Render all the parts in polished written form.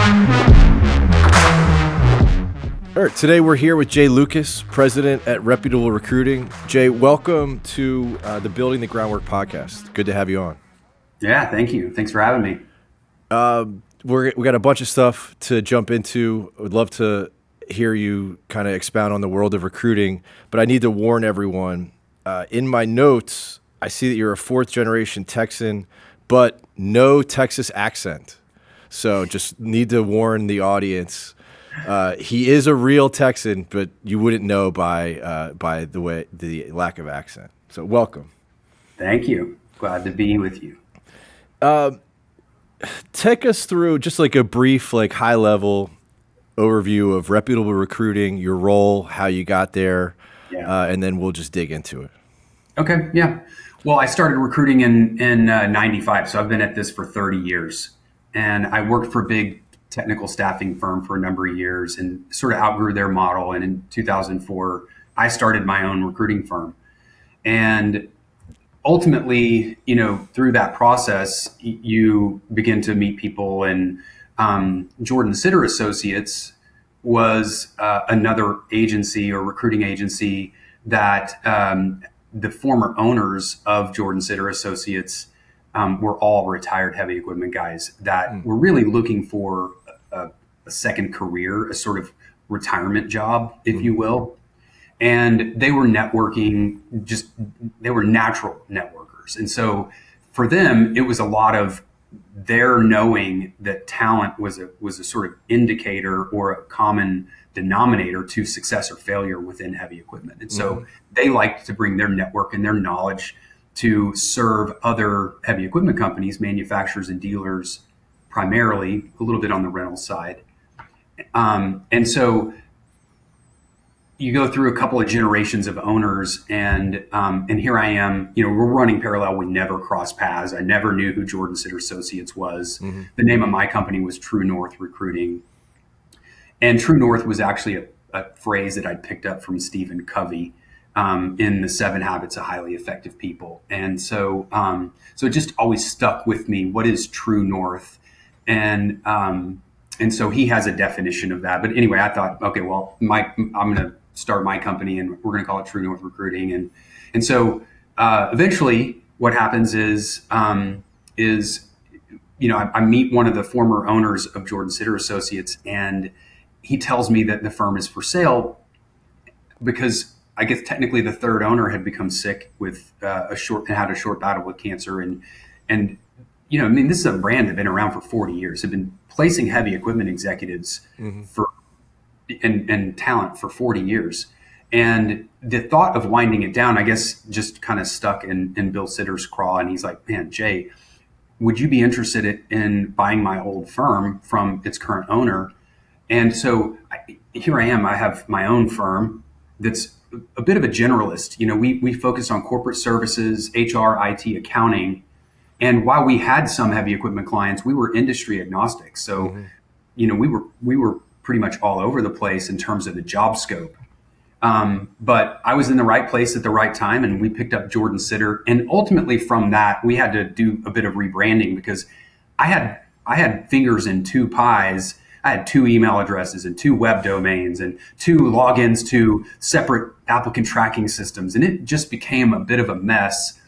All right, today we're here with Jay Lucas, president at Reputable Recruiting. Jay, welcome to the Building the Groundwork podcast. Good to have you on. Yeah, thank you. Thanks for having me. We got a bunch of stuff to jump into. I would love to hear you kind of expound on the world of recruiting, but I need to warn everyone. In my notes, I see that you're a fourth generation Texan, but no Texas accent. So just need to warn the audience. He is a real Texan, but you wouldn't know by the lack of accent. So welcome. Thank you. Glad to be with you. Take us through just like a brief, like high level overview of Reputable Recruiting, your role, how you got there, and then we'll just dig into it. Okay. Yeah. Well, I started recruiting in 95, so I've been at this for 30 years, and I worked for a big technical staffing firm for a number of years and sort of outgrew their model. And in 2004, I started my own recruiting firm. And ultimately, through that process, you begin to meet people. And Jordan Sitter Associates was another agency or recruiting agency that the former owners of Jordan Sitter Associates were all retired heavy equipment guys that were really looking for a second career, a sort of retirement job, if you will. And they were networking, they were natural networkers. And so for them, it was a lot of their knowing that talent was a sort of indicator or a common denominator to success or failure within heavy equipment. And so they liked to bring their network and their knowledge to serve other heavy equipment companies, manufacturers and dealers, primarily, a little bit on the rental side. And so you go through a couple of generations of owners, and here I am. We're running parallel. We never crossed paths. I never knew who Jordan Sitter Associates was. The name of my company was True North Recruiting, and True North was actually a phrase that I'd picked up from Stephen Covey in the 7 Habits of Highly Effective People. And so it just always stuck with me. What is True North? And so he has a definition of that. But anyway, I thought, okay, well, I'm going to start my company and we're going to call it True North Recruiting. And so eventually what happens is I meet one of the former owners of Jordan Sitter Associates, and he tells me that the firm is for sale because I guess technically the third owner had become sick with had a short battle with cancer. And this is a brand that's been around for 40 years. They've been placing heavy equipment executives and talent for 40 years. And the thought of winding it down, I guess, just kind of stuck in Bill Sitter's craw. And he's like, man, Jay, would you be interested in buying my old firm from its current owner? And so here I am. I have my own firm that's a bit of a generalist. We focus on corporate services, HR, IT, accounting. And while we had some heavy equipment clients, we were industry agnostic. So, we were pretty much all over the place in terms of the job scope. But I was in the right place at the right time, and we picked up Jordan Sitter. And ultimately from that, we had to do a bit of rebranding because I had fingers in 2 pies. I had 2 email addresses and 2 web domains and 2 logins to separate applicant tracking systems. And it just became a bit of a mess.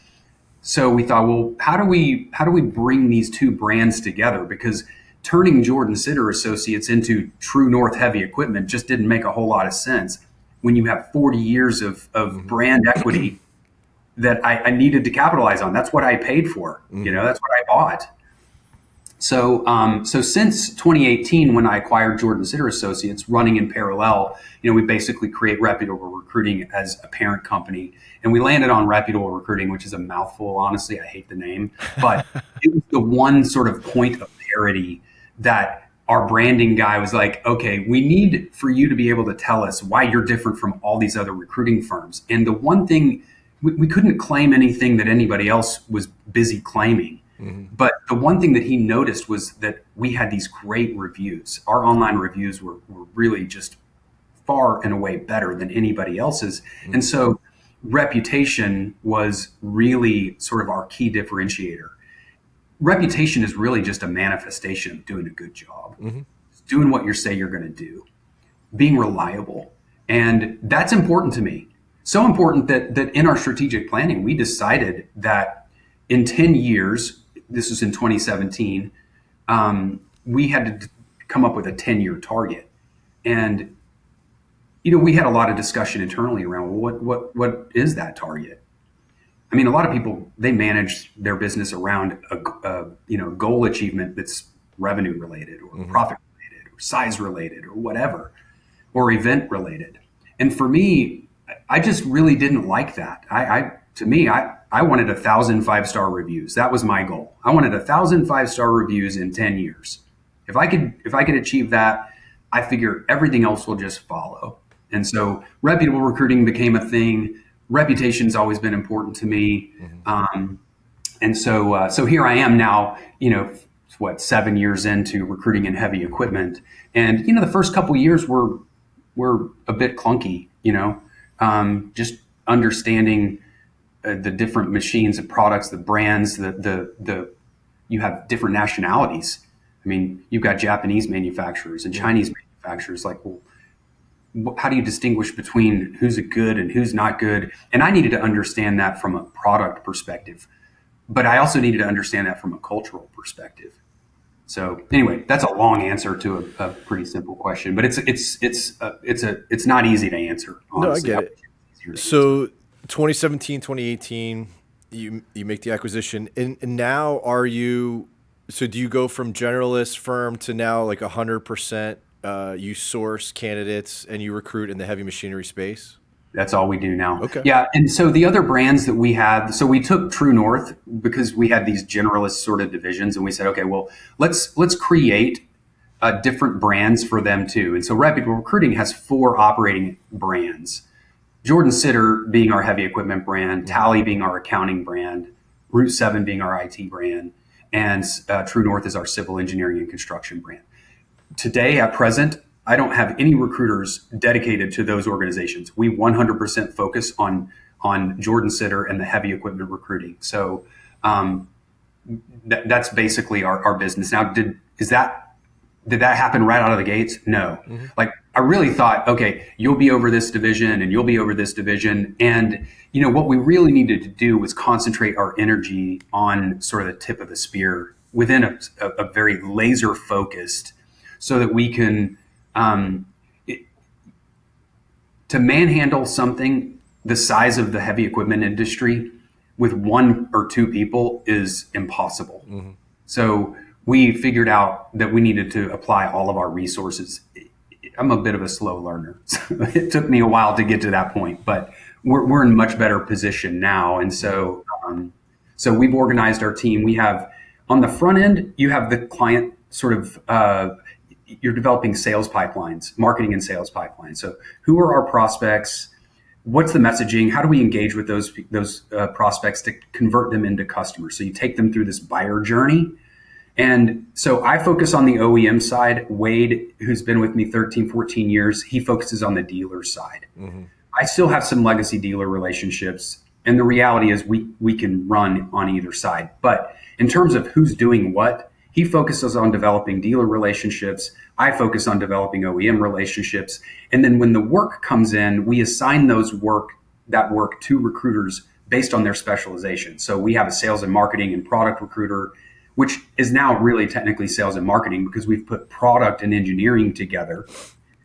So we thought, well, how do we bring these 2 brands together? Because turning Jordan Sitter Associates into True North Heavy Equipment just didn't make a whole lot of sense when you have 40 years of brand equity that I needed to capitalize on. That's what I paid for. That's what I bought. So since 2018, when I acquired Jordan Sitter Associates, running in parallel, we basically create Reputable Recruiting as a parent company. And we landed on Reputable Recruiting, which is a mouthful. Honestly, I hate the name. But it was the one sort of point of parity that our branding guy was like, okay, we need for you to be able to tell us why you're different from all these other recruiting firms. And the one thing, we couldn't claim anything that anybody else was busy claiming. But the one thing that he noticed was that we had these great reviews. Our online reviews were really just far and away better than anybody else's. And so reputation was really sort of our key differentiator. Reputation is really just a manifestation of doing a good job. doing what you say you're going to do, being reliable. And that's important to me. So important that in our strategic planning, we decided that in 10 years, this was in 2017, we had to come up with a 10-year target. And, we had a lot of discussion internally around, well, what is that target? I mean, a lot of people, they manage their business around a goal achievement that's revenue related or profit related or size related or whatever, or event related. And for me, I just really didn't like that. To me, I wanted 1,000 5-star reviews. That was my goal. I wanted 1,000 5-star reviews in 10 years. If I could achieve that, I figure everything else will just follow. And so reputable recruiting became a thing. Reputation's always been important to me. And so here I am now, 7 years into recruiting in heavy equipment. And, the first couple of years were a bit clunky, just understanding the different machines, the products, the brands, you have different nationalities. I mean, you've got Japanese manufacturers and Chinese manufacturers. Like, well, how do you distinguish between who's a good and who's not good? And I needed to understand that from a product perspective, but I also needed to understand that from a cultural perspective. So anyway, that's a long answer to a pretty simple question, but it's not easy to answer. Honestly. No, I get it. So 2017, 2018, you make the acquisition, and now so do you go from generalist firm to now like 100%? You source candidates and you recruit in the heavy machinery space? That's all we do now. Okay. Yeah. And so the other brands that we had, so we took True North because we had these generalist sort of divisions, and we said, okay, well, let's create different brands for them too. And so Reputable Recruiting has 4 operating brands. Jordan Sitter being our heavy equipment brand, Tally being our accounting brand, Route 7 being our IT brand, and True North is our civil engineering and construction brand. Today, at present, I don't have any recruiters dedicated to those organizations. We 100% focus on Jordan Sitter and the heavy equipment recruiting. So that's basically our business. Now, did that happen right out of the gates? No. Like, I really thought, okay, you'll be over this division and you'll be over this division. And, what we really needed to do was concentrate our energy on sort of the tip of the spear within a very laser focused, so that we can, to manhandle something the size of the heavy equipment industry with 1 or 2 people is impossible. So we figured out that we needed to apply all of our resources. I'm a bit of a slow learner, so it took me a while to get to that point, but we're in much better position now. And so, so we've organized our team. We have, on the front end, you have the client sort of, you're developing sales pipelines, marketing and sales pipelines. So who are our prospects? What's the messaging? How do we engage with those prospects to convert them into customers? So you take them through this buyer journey. And so I focus on the OEM side. Wade, who's been with me 13, 14 years, he focuses on the dealer side. I still have some legacy dealer relationships. And the reality is we can run on either side. But in terms of who's doing what, he focuses on developing dealer relationships. I focus on developing OEM relationships. And then when the work comes in, we assign that work to recruiters based on their specialization. So we have a sales and marketing and product recruiter, which is now really technically sales and marketing because we've put product and engineering together.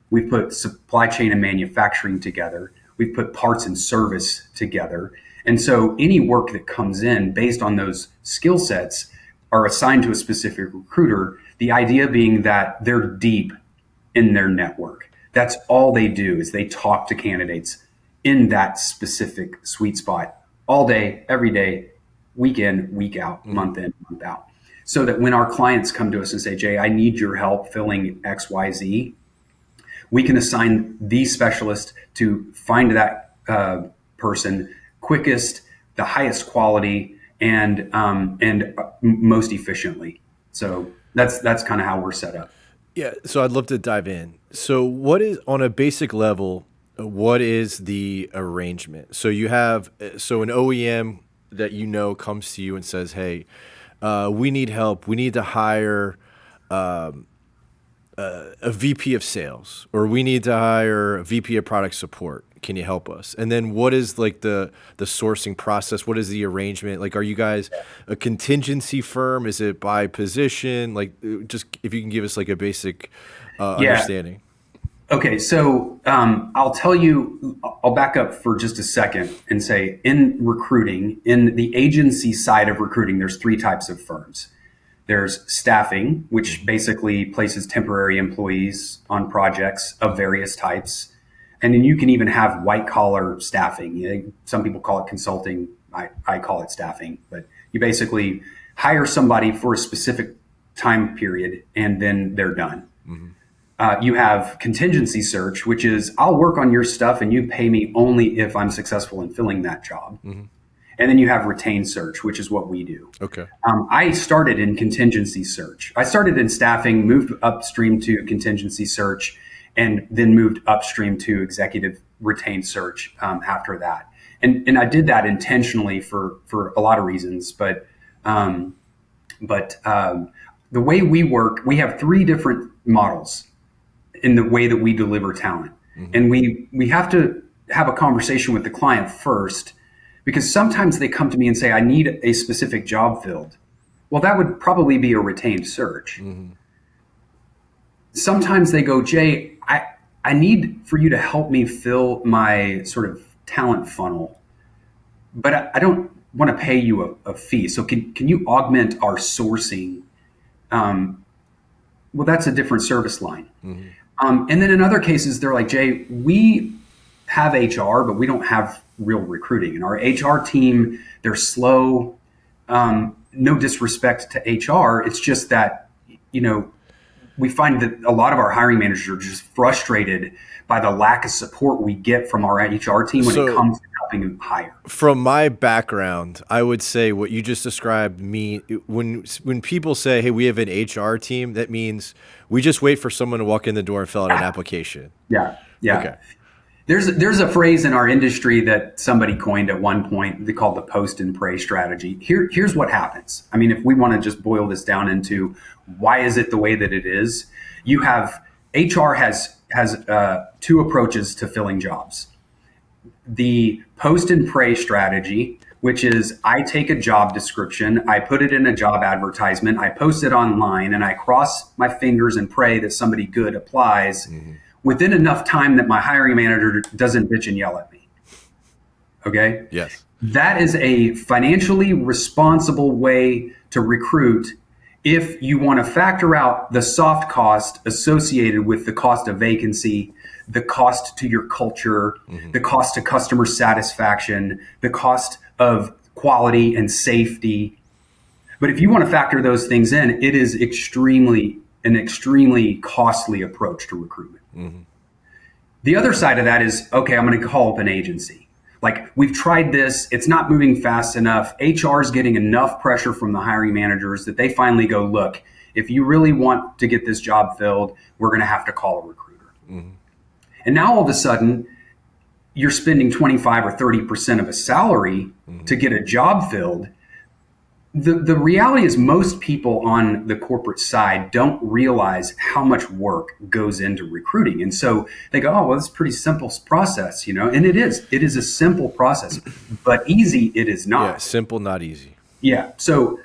We've put supply chain and manufacturing together. We've put parts and service together. And so any work that comes in based on those skill sets are assigned to a specific recruiter. The idea being that they're deep in their network. That's all they do is they talk to candidates in that specific sweet spot all day, every day, week in, week out, month in, month out. So that when our clients come to us and say, Jay, I need your help filling XYZ, we can assign the specialist to find that person quickest, the highest quality, and most efficiently. So that's kind of how we're set up. Yeah. So I'd love to dive in. So what is, on a basic level, what is the arrangement? So you have, an OEM that comes to you and says, hey, we need help. We need to hire a VP of sales, or we need to hire a VP of product support. Can you help us? And then what is like the sourcing process? What is the arrangement? Like, are you guys a contingency firm? Is it by position? Like, just if you can give us like a basic Yeah. understanding. Okay, so I'll tell you, I'll back up for just a second and say in recruiting, in the agency side of recruiting, there's three types of firms. There's staffing, which basically places temporary employees on projects of various types. And then you can even have white collar staffing. Some people call it consulting. I call it staffing. But you basically hire somebody for a specific time period and then they're done. You have contingency search, which is I'll work on your stuff and you pay me only if I'm successful in filling that job. And then you have retained search, which is what we do. Okay. I started in contingency search. I started in staffing, moved upstream to contingency search, and then moved upstream to executive retained search after that. And I did that intentionally for a lot of reasons. But the way we work, we have three different models in the way that we deliver talent. And we have to have a conversation with the client first, because sometimes they come to me and say, I need a specific job filled. Well, that would probably be a retained search. Sometimes they go, Jay, I need for you to help me fill my sort of talent funnel, but I don't want to pay you a fee. So can you augment our sourcing? Well, that's a different service line. And then in other cases, they're like, Jay, we have HR, but we don't have real recruiting. And our HR team, they're slow. No disrespect to HR. It's just that, we find that a lot of our hiring managers are just frustrated by the lack of support we get from our HR team when it comes to helping them hire. From my background, I would say what you just described when people say, hey, we have an HR team, that means we just wait for someone to walk in the door and fill out an application. Yeah. Okay. There's a phrase in our industry that somebody coined at one point. They called the post and pray strategy. Here's what happens. I mean, if we want to just boil this down into why is it the way that it is, you have HR has two approaches to filling jobs. The post and pray strategy, which is I take a job description, I put it in a job advertisement, I post it online, and I cross my fingers and pray that somebody good applies within enough time that my hiring manager doesn't bitch and yell at me. Okay? Yes. That is a financially responsible way to recruit if you want to factor out the soft cost associated with the cost of vacancy, the cost to your culture, the cost to customer satisfaction, the cost of quality and safety. But if you want to factor those things in, it is an extremely costly approach to recruitment. The other side of that is, okay, I'm going to call up an agency. Like, we've tried this, it's not moving fast enough. HR is getting enough pressure from the hiring managers that they finally go, look, if you really want to get this job filled, we're going to have to call a recruiter. And now all of a sudden, you're spending 25 or 30% of a salary to get a job filled. The reality is most people on the corporate side don't realize how much work goes into recruiting. And so they go, oh, well, it's a pretty simple process, and it is. It is a simple process, but easy it is not. Yeah, simple, not easy. Yeah. So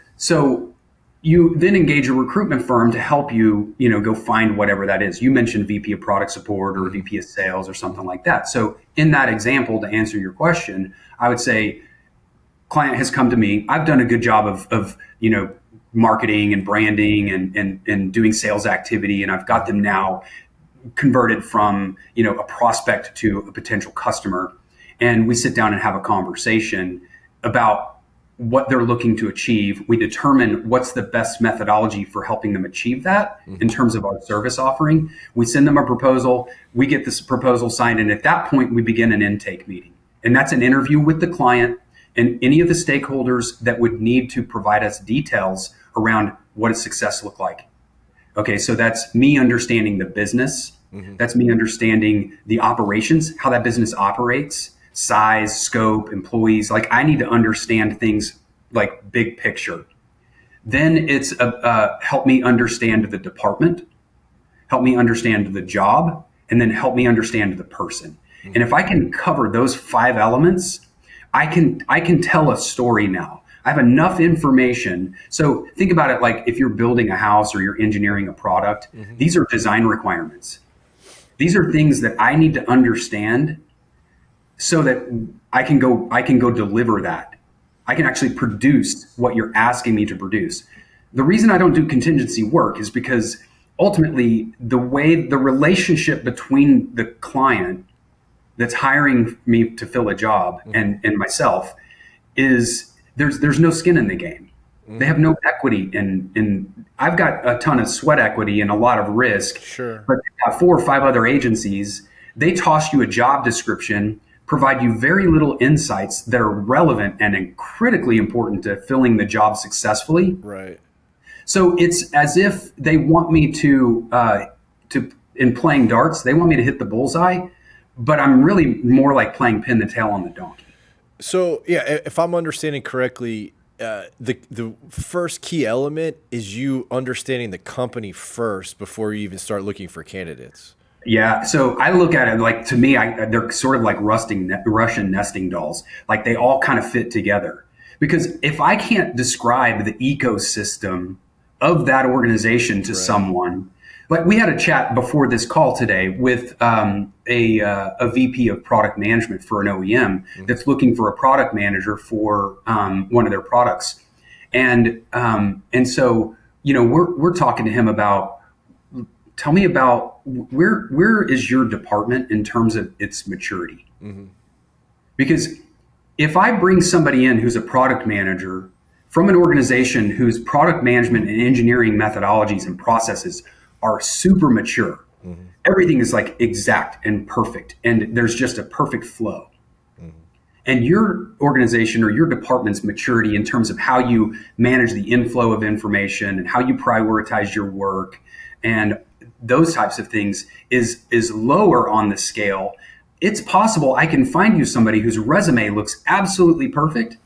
you then engage a recruitment firm to help you, go find whatever that is. You mentioned VP of product support or VP of sales or something like that. So in that example, to answer your question, I would say, client has come to me. I've done a good job of marketing and branding and doing sales activity, and I've got them now converted from a prospect to a potential customer. And we sit down and have a conversation about what they're looking to achieve. We determine what's the best methodology for helping them achieve that in terms of our service offering. We send them a proposal. We get this proposal signed, and at that point, we begin an intake meeting, and that's an interview with the client and any of the stakeholders that would need to provide us details around what does success look like. Okay, so that's me understanding the business. That's me understanding the operations, how that business operates, size, scope, employees. Like, I need to understand things like big picture. Then it's help me understand the department. help me understand the job, and then help me understand the person. And if I can cover those 5 elements, I can tell a story now. I have enough information. So think about it like if you're building a house or you're engineering a product, these are design requirements. These are things that I need to understand so that I can go deliver that. I can actually produce what you're asking me to produce. The reason I don't do contingency work is because ultimately the relationship between the client that's hiring me to fill a job and myself is there's no skin in the game. They have no equity in I've got a ton of sweat equity and a lot of risk. Sure. But they've got 4 or 5 other agencies. They toss you a job description, provide you very little insights that are relevant and critically important to filling the job successfully. Right. So it's as if they want me to in playing darts, they want me to hit the bullseye, but I'm really more like playing pin the tail on the donkey. So yeah, if I'm understanding correctly, the first key element is you understanding the company first before you even start looking for candidates. Yeah, so I look at it like, to me, they're sort of like Russian nesting dolls. Like they all kind of fit together. Because if I can't describe the ecosystem of that organization to someone, like we had a chat before this call today with a VP of product management for an OEM that's looking for a product manager for one of their products, and so we're talking to him about, tell me about where is your department in terms of its maturity, because if I bring somebody in who's a product manager from an organization whose product management and engineering methodologies and processes are super mature. Everything is like exact and perfect, and there's just a perfect flow. And your organization or your department's maturity in terms of how you manage the inflow of information and how you prioritize your work and those types of things is lower on the scale. It's possible I can find you somebody whose resume looks absolutely perfect,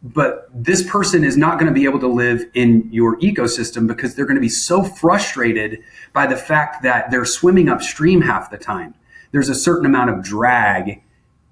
but this person is not going to be able to live in your ecosystem because they're going to be so frustrated by the fact that they're swimming upstream half the time. There's a certain amount of drag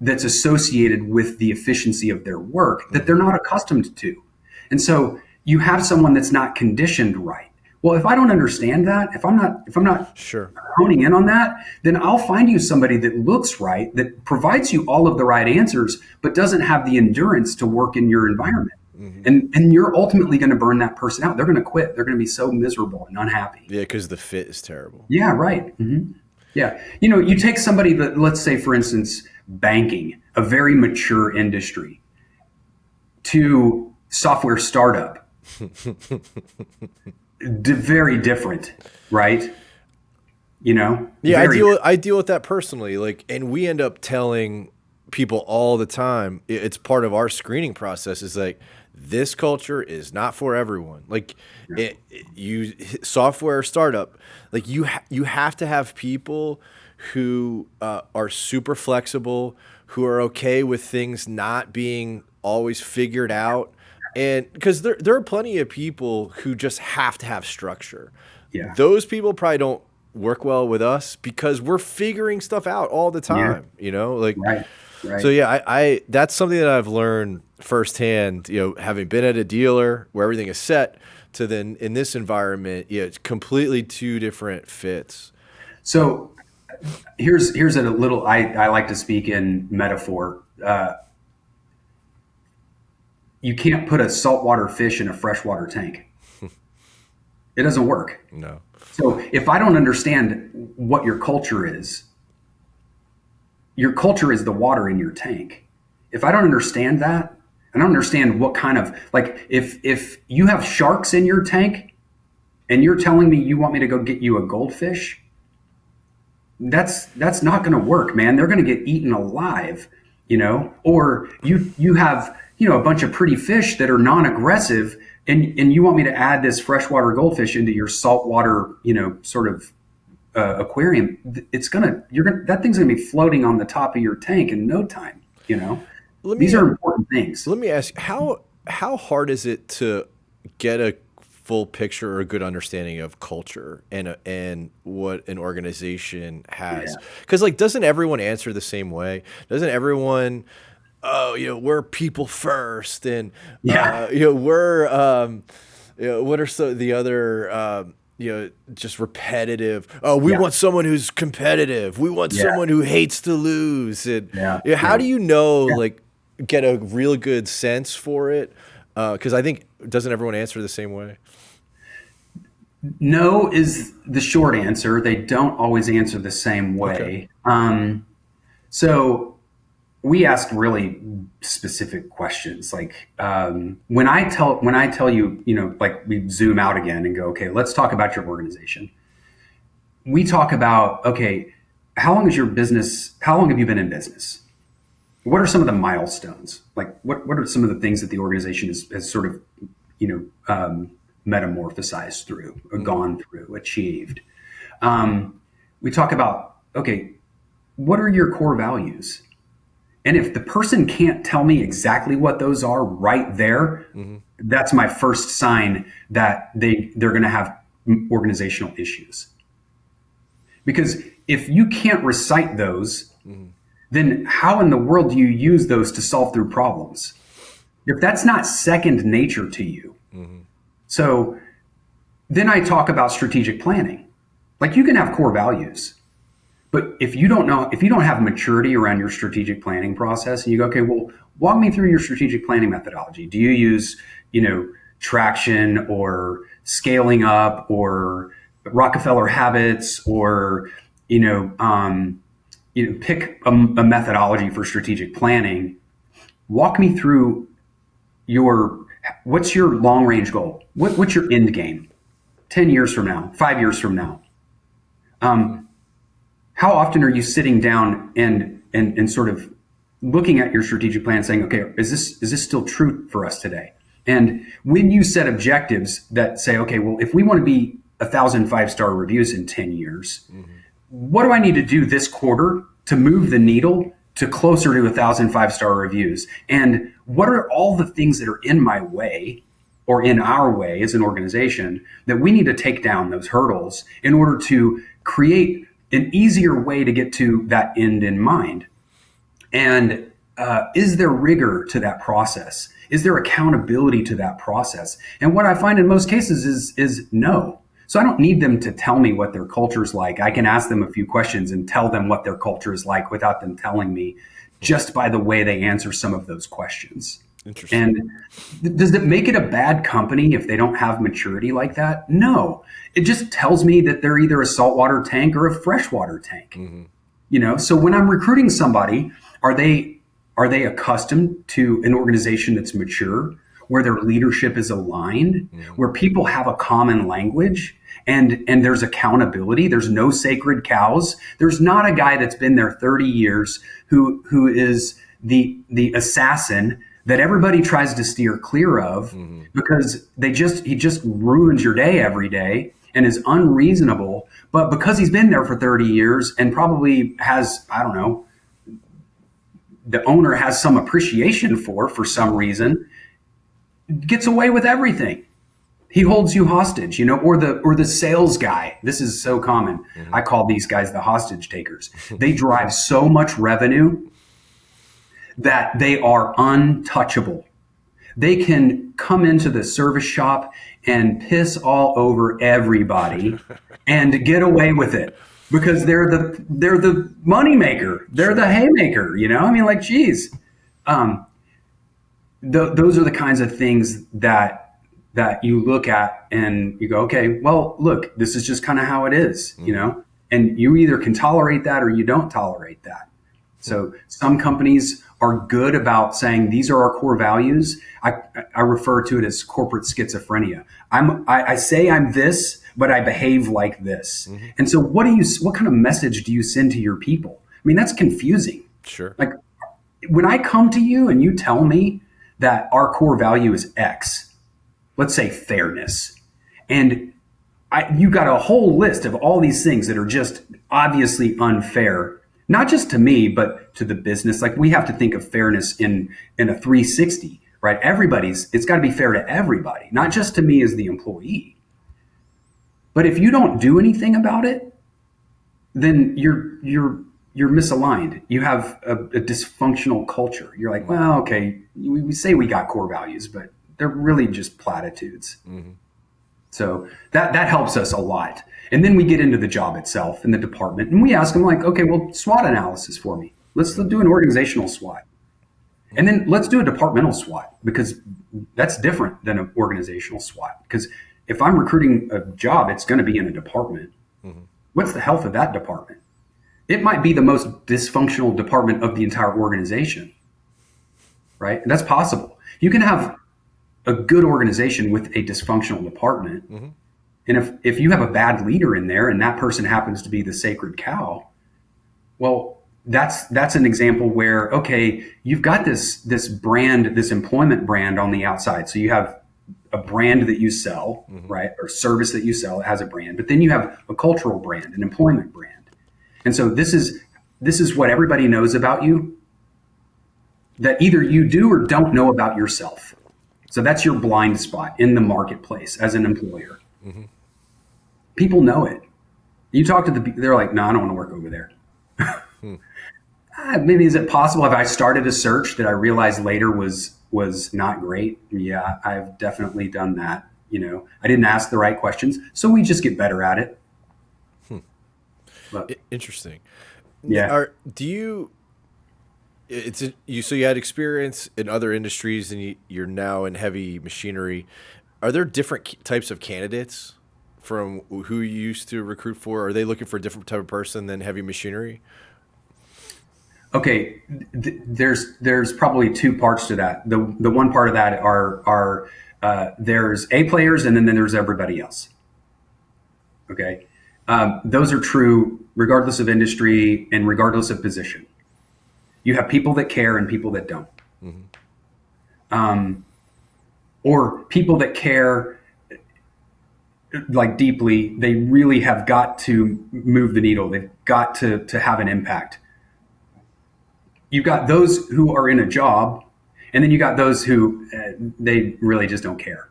that's associated with the efficiency of their work that they're not accustomed to. And so you have someone that's not conditioned right. Well, if I don't understand that, if I'm not Sure. honing in on that, then I'll find you somebody that looks right, that provides you all of the right answers, but doesn't have the endurance to work in your environment. And you're ultimately going to burn that person out. They're going to quit. They're going to be so miserable and unhappy. Yeah, because the fit is terrible. Yeah, right. Yeah. You take somebody that, let's say, for instance, banking, a very mature industry, to software startup. Very different, right? Yeah, I deal with that personally. Like, and we end up telling people all the time, it's part of our screening process, is like, this culture is not for everyone. Like, you software startup, like you have to have people who are super flexible, who are okay with things not being always figured out. And because there are plenty of people who just have to have structure. Yeah. Those people probably don't work well with us because we're figuring stuff out all the time, like, right. So yeah, I that's something that I've learned firsthand, having been at a dealer where everything is set to then in this environment, it's completely 2 different fits. So here's a little, I like to speak in metaphor. You can't put a saltwater fish in a freshwater tank. It doesn't work. No. So if I don't understand what your culture is the water in your tank. If I don't understand that, I don't understand what kind of, like, if you have sharks in your tank and you're telling me you want me to go get you a goldfish, that's not going to work, man. They're going to get eaten alive, or you have, a bunch of pretty fish that are non-aggressive, and you want me to add this freshwater goldfish into your saltwater, sort of aquarium. That thing's gonna be floating on the top of your tank in no time. These are important things. Let me ask you, how hard is it to get a full picture or a good understanding of culture and what an organization has. Yeah. Because like, doesn't everyone answer the same way? Doesn't everyone, oh, we're people first, and Yeah. we're what are the other just repetitive. Oh, we Yeah. want someone who's competitive. We want Yeah. someone who hates to lose. And Yeah. how Yeah. do you know, Yeah. like, get a real good sense for it? Because I think, doesn't everyone answer the same way? No is the short answer. They don't always answer the same Okay. way. So we ask really specific questions. Like when I tell you, like we zoom out again and go, okay, let's talk about your organization. We talk about, okay, how long have you been in business? What are some of the milestones? Like what are some of the things that the organization has sort of, metamorphosized through, or Mm-hmm. gone through, achieved? We talk about, okay, what are your core values? And if the person can't tell me exactly what those are right there, Mm-hmm. that's my first sign that they're going to have organizational issues. Because if you can't recite those, Mm-hmm. then how in the world do you use those to solve through problems? If that's not second nature to you. Mm-hmm. So then I talk about strategic planning. Like you can have core values, but if you don't have maturity around your strategic planning process, and you go, okay, well, walk me through your strategic planning methodology. Do you use, traction or scaling up or Rockefeller habits, or, pick a methodology for strategic planning? Walk me through what's your long range goal? What's your end game? 10 years from now, 5 years from now? How often are you sitting down and sort of looking at your strategic plan and saying, okay, is this still true for us today? And when you set objectives that say, okay, well, if we want to be 1,000 5-star reviews in 10 years, Mm-hmm. what do I need to do this quarter to move the needle to closer to 1,000 5-star reviews? And what are all the things that are in my way or in our way as an organization that we need to take down those hurdles in order to create an easier way to get to that end in mind? And is there rigor to that process? Is there accountability to that process? And what I find in most cases is no. So I don't need them to tell me what their culture is like. I can ask them a few questions and tell them what their culture is like without them telling me, just by the way they answer some of those questions. Interesting. And does it make it a bad company if they don't have maturity like that? No. It just tells me that they're either a saltwater tank or a freshwater tank. Mm-hmm. So when I'm recruiting somebody, are they accustomed to an organization that's mature, where their leadership is aligned, Mm-hmm. where people have a common language, and there's accountability? There's no sacred cows. There's not a guy that's been there 30 years who is the assassin that everybody tries to steer clear of, Mm-hmm. because he just ruins your day every day and is unreasonable. But because he's been there for 30 years and probably has, I don't know, the owner has some appreciation for some reason, gets away with everything. He holds you hostage, or the sales guy. This is so common. Mm-hmm. I call these guys the hostage takers. They drive so much revenue that they are untouchable. They can come into the service shop and piss all over everybody and get away with it, because they're the money maker. They're the haymaker. I mean, like, geez. Those are the kinds of things that you look at and you go, okay, well, look, this is just kind of how it is, and you either can tolerate that or you don't tolerate that. So some companies are good about saying, these are our core values. I refer to it as corporate schizophrenia. I say I'm this, but I behave like this. Mm-hmm. And so what kind of message do you send to your people? I mean, that's confusing. Sure. Like, when I come to you and you tell me that our core value is X, let's say fairness, and you got a whole list of all these things that are just obviously unfair, not just to me, but to the business. Like, we have to think of fairness in a 360. right? It's got to be fair to everybody, not just to me as the employee. But if you don't do anything about it, then you're misaligned. You have a dysfunctional culture. You're like, well, okay, we say we got core values, but they're really just platitudes. Mm-hmm. So that helps us a lot. And then we get into the job itself in the department, and we ask them like, okay, well, SWOT analysis for me. Let's do an organizational SWOT. And then let's do a departmental SWOT, because that's different than an organizational SWOT. Because if I'm recruiting a job, it's going to be in a department. Mm-hmm. What's the health of that department? It might be the most dysfunctional department of the entire organization, right? And that's possible. You can have a good organization with a dysfunctional department. Mm-hmm. And if you have a bad leader in there and that person happens to be the sacred cow, well, that's an example where, okay, you've got this brand, this employment brand on the outside. So you have a brand that you sell, mm-hmm. right? Or service that you sell has a brand, but then you have a cultural brand, an employment brand. And so this is what everybody knows about you that either you do or don't know about yourself. So that's your blind spot in the marketplace as an employer. Mm-hmm. People know it. You talk to they're like, no, I don't want to work over there. Maybe is it possible if I started a search that I realized later was not great? Yeah, I've definitely done that. I didn't ask the right questions, so we just get better at it. But, interesting. Yeah. So you had experience in other industries, and you're now in heavy machinery. Are there different types of candidates from who you used to recruit for? Are they looking for a different type of person than heavy machinery? Okay, there's probably two parts to that. The one part of that are there's A players, and then there's everybody else. Okay, those are true regardless of industry and regardless of position. You have people that care and people that don't, mm-hmm. Or people that care like deeply. They really have got to move the needle. They've got to have an impact. You've got those who are in a job, and then you got those who they really just don't care.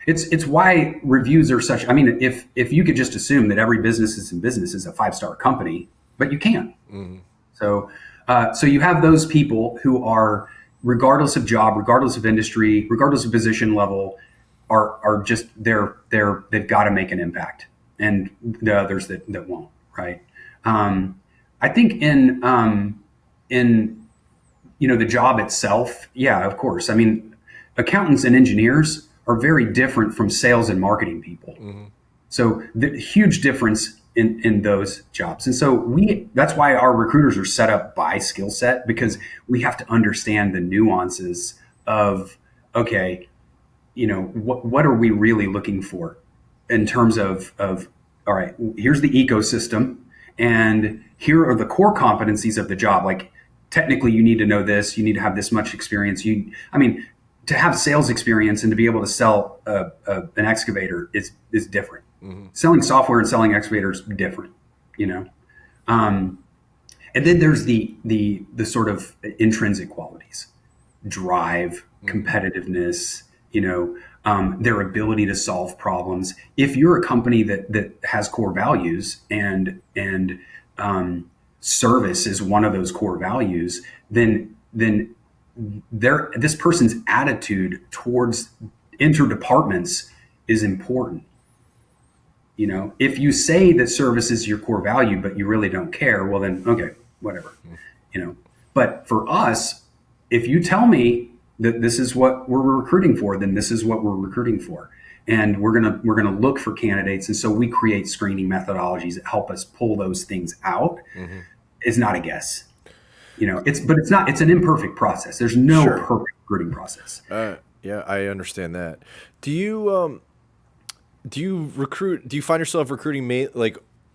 It's why reviews are such. I mean, if you could just assume that every business is a 5-star company, but you can't. Mm-hmm. So you have those people who are, regardless of job, regardless of industry, regardless of position level, are just they've got to make an impact, and the others that won't. Right. I think in the job itself, yeah, of course. I mean, accountants and engineers are very different from sales and marketing people. Mm-hmm. So the huge difference in those jobs. And so that's why our recruiters are set up by skill set, because we have to understand the nuances of, okay, what are we really looking for in terms of all right, here's the ecosystem, and here are the core competencies of the job. Like, technically, you need to know this. You need to have this much experience. To have sales experience and to be able to sell an excavator is different. Mm-hmm. Selling software and selling excavators different. And then there's the sort of intrinsic qualities: drive, competitiveness. Their ability to solve problems. If you're a company that has core values and service is one of those core values, then this person's attitude towards interdepartments is important. If you say that service is your core value, but you really don't care, well then, okay, whatever. But for us, if you tell me that this is what we're recruiting for, then this is what we're recruiting for. And we're gonna look for candidates. And so we create screening methodologies that help us pull those things out. Mm-hmm. It's not a guess. It's an imperfect process. There's no perfect recruiting process. Yeah, I understand that. Do you recruit? Do you find yourself recruiting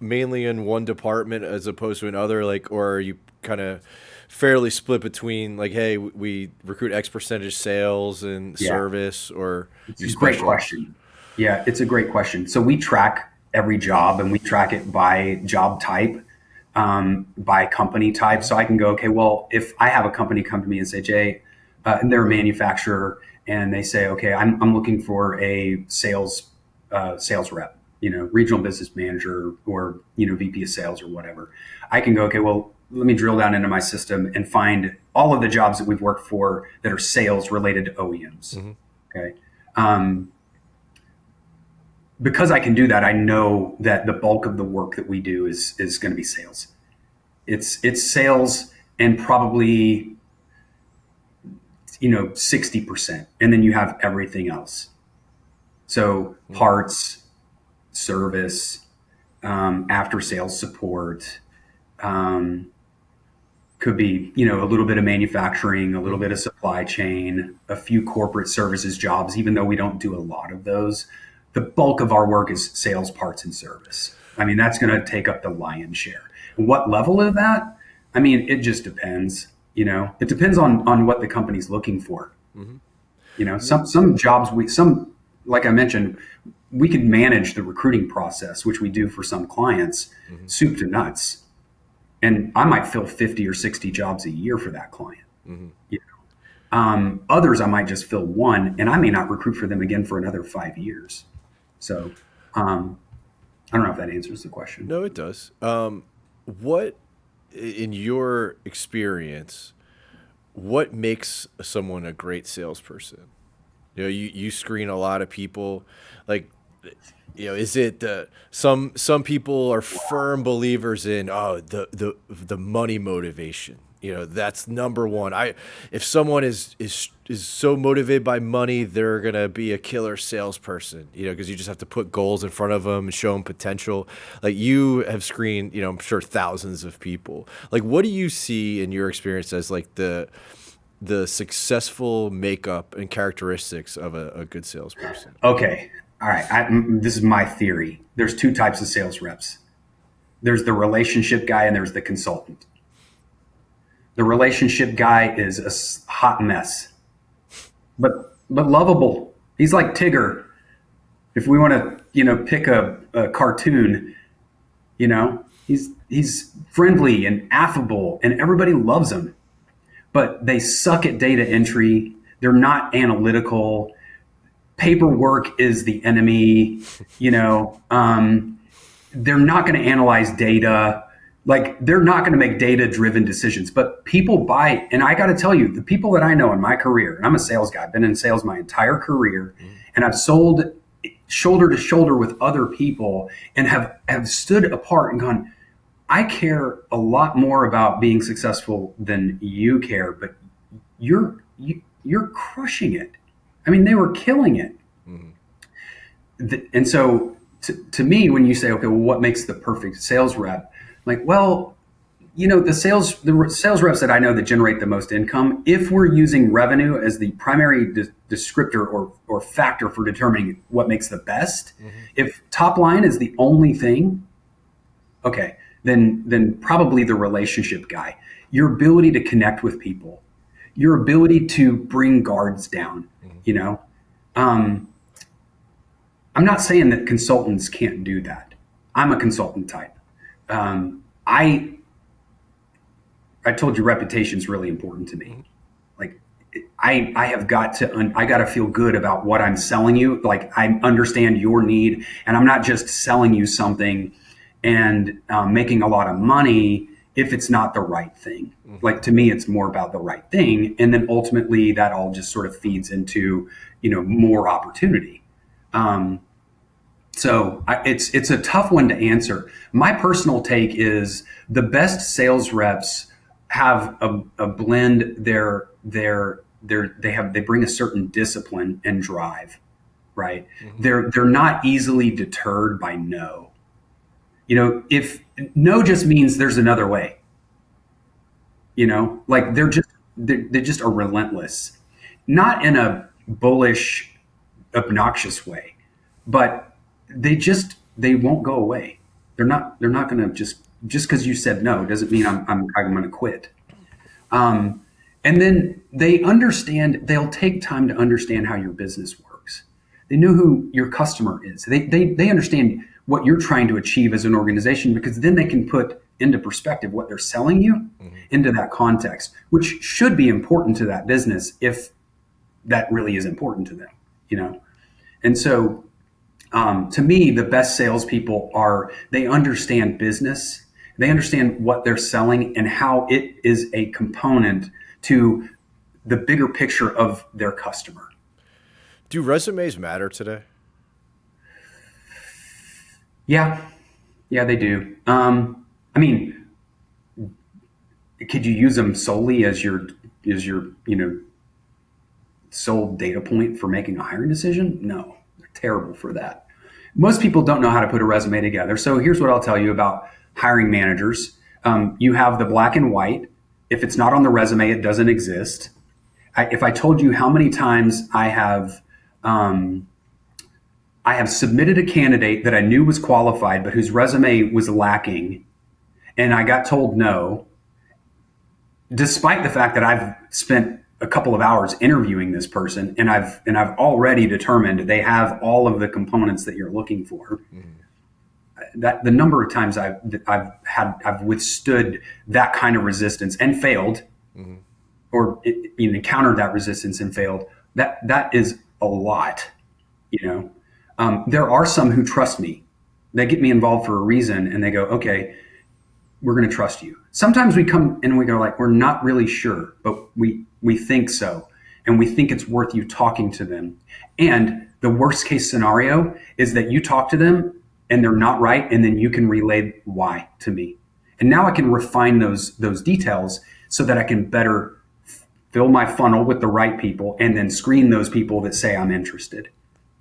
mainly in one department as opposed to another? Or are you kind of fairly split between hey, we recruit X percentage sales and service? Or it's a great question. Yeah, it's a great question. So we track every job, and we track it by job type. By company type. So I can go, okay, well, if I have a company come to me and say, Jay, and they're a manufacturer, and they say, okay, I'm looking for a sales rep, regional business manager, or VP of sales or whatever. I can go, okay, well, let me drill down into my system and find all of the jobs that we've worked for that are sales related to OEMs. Mm-hmm. Okay. Because I can do that, I know that the bulk of the work that we do is going to be sales. It's sales, and probably 60%, and then you have everything else. So parts, service, after sales support, could be a little bit of manufacturing, a little bit of supply chain, a few corporate services jobs. Even though we don't do a lot of those, the bulk of our work is sales, parts, and service. I mean, that's going to take up the lion's share. What level of that? I mean, it just depends. It depends on what the company's looking for. Mm-hmm. Some jobs like I mentioned, we could manage the recruiting process, which we do for some clients, soup to nuts. And I might fill 50 or 60 jobs a year for that client. Others, I might just fill one, and I may not recruit for them again for another 5 years. So I don't know if that answers the question. No, it does. What, in your experience, what makes someone a great salesperson? You screen a lot of people. Like, is it some people are firm believers in the money motivation? That's number one. If someone is so motivated by money, they're gonna be a killer salesperson. Because you just have to put goals in front of them and show them potential. Like, you have screened, I'm sure, thousands of people. Like, what do you see in your experience as like the successful makeup and characteristics of a good salesperson? Okay. All right. This is my theory. There's two types of sales reps. There's the relationship guy and there's the consultant. The relationship guy is a hot mess, but lovable. He's like Tigger. If we want to, pick a cartoon, he's friendly and affable and everybody loves him, but they suck at data entry. They're not analytical. Paperwork is the enemy. They're not going to analyze data. Like, they're not going to make data-driven decisions, but people buy. And I got to tell you, the people that I know in my career, and I'm a sales guy, I've been in sales my entire career, and I've sold shoulder to shoulder with other people and have stood apart and gone, I care a lot more about being successful than you care, but you're crushing it. I mean, they were killing it. And so to me, when you say, okay, well, what makes the perfect sales rep? Like, well, the sales reps that I know that generate the most income, if we're using revenue as the primary descriptor or factor for determining what makes the best, if top line is the only thing, okay, then probably the relationship guy. Your ability to connect with people, your ability to bring guards down, I'm not saying that consultants can't do that. I'm a consultant type. I told you reputation is really important to me. Like, I have got to, I got to feel good about what I'm selling you. Like, I understand your need, and I'm not just selling you something and making a lot of money if it's not the right thing. Like, to me, it's more about the right thing. And then ultimately that all just sort of feeds into, more opportunity. So it's a tough one to answer. My personal take is the best sales reps have a blend. They bring a certain discipline and drive, right? They're not easily deterred by no. If no just means there's another way, like they just are relentless, not in a bullish, obnoxious way, but they won't go away. They're not going to just because you said no doesn't mean I'm going to quit. And then they'll take time to understand how your business works. They know who your customer is. They understand what you're trying to achieve as an organization, because then they can put into perspective what they're selling you into that context, which should be important to that business if that really is important to them, you know? And so to me, the best salespeople they understand business, they understand what they're selling and how it is a component to the bigger picture of their customer. Do resumes matter today? Yeah, they do. I mean, could you use them solely as your sole data point for making a hiring decision? No, they're terrible for that. Most people don't know how to put a resume together. So here's what I'll tell you about hiring managers. You have the black and white. If it's not on the resume, it doesn't exist. If I told you how many times I have submitted a candidate that I knew was qualified, but whose resume was lacking, and I got told no, despite the fact that I've spent a couple of hours interviewing this person, and I've already determined they have all of the components that you're looking for. That the number of times I've withstood that kind of resistance and failed, or encountered that resistance and failed. That is a lot, you know. There are some who trust me. They get me involved for a reason, and they go, okay, we're going to trust you. Sometimes we come and we go like, we're not really sure, but we think so. And we think it's worth you talking to them. And the worst case scenario is that you talk to them and they're not right. And then you can relay why to me. And now I can refine those details so that I can better fill my funnel with the right people and then screen those people that say I'm interested.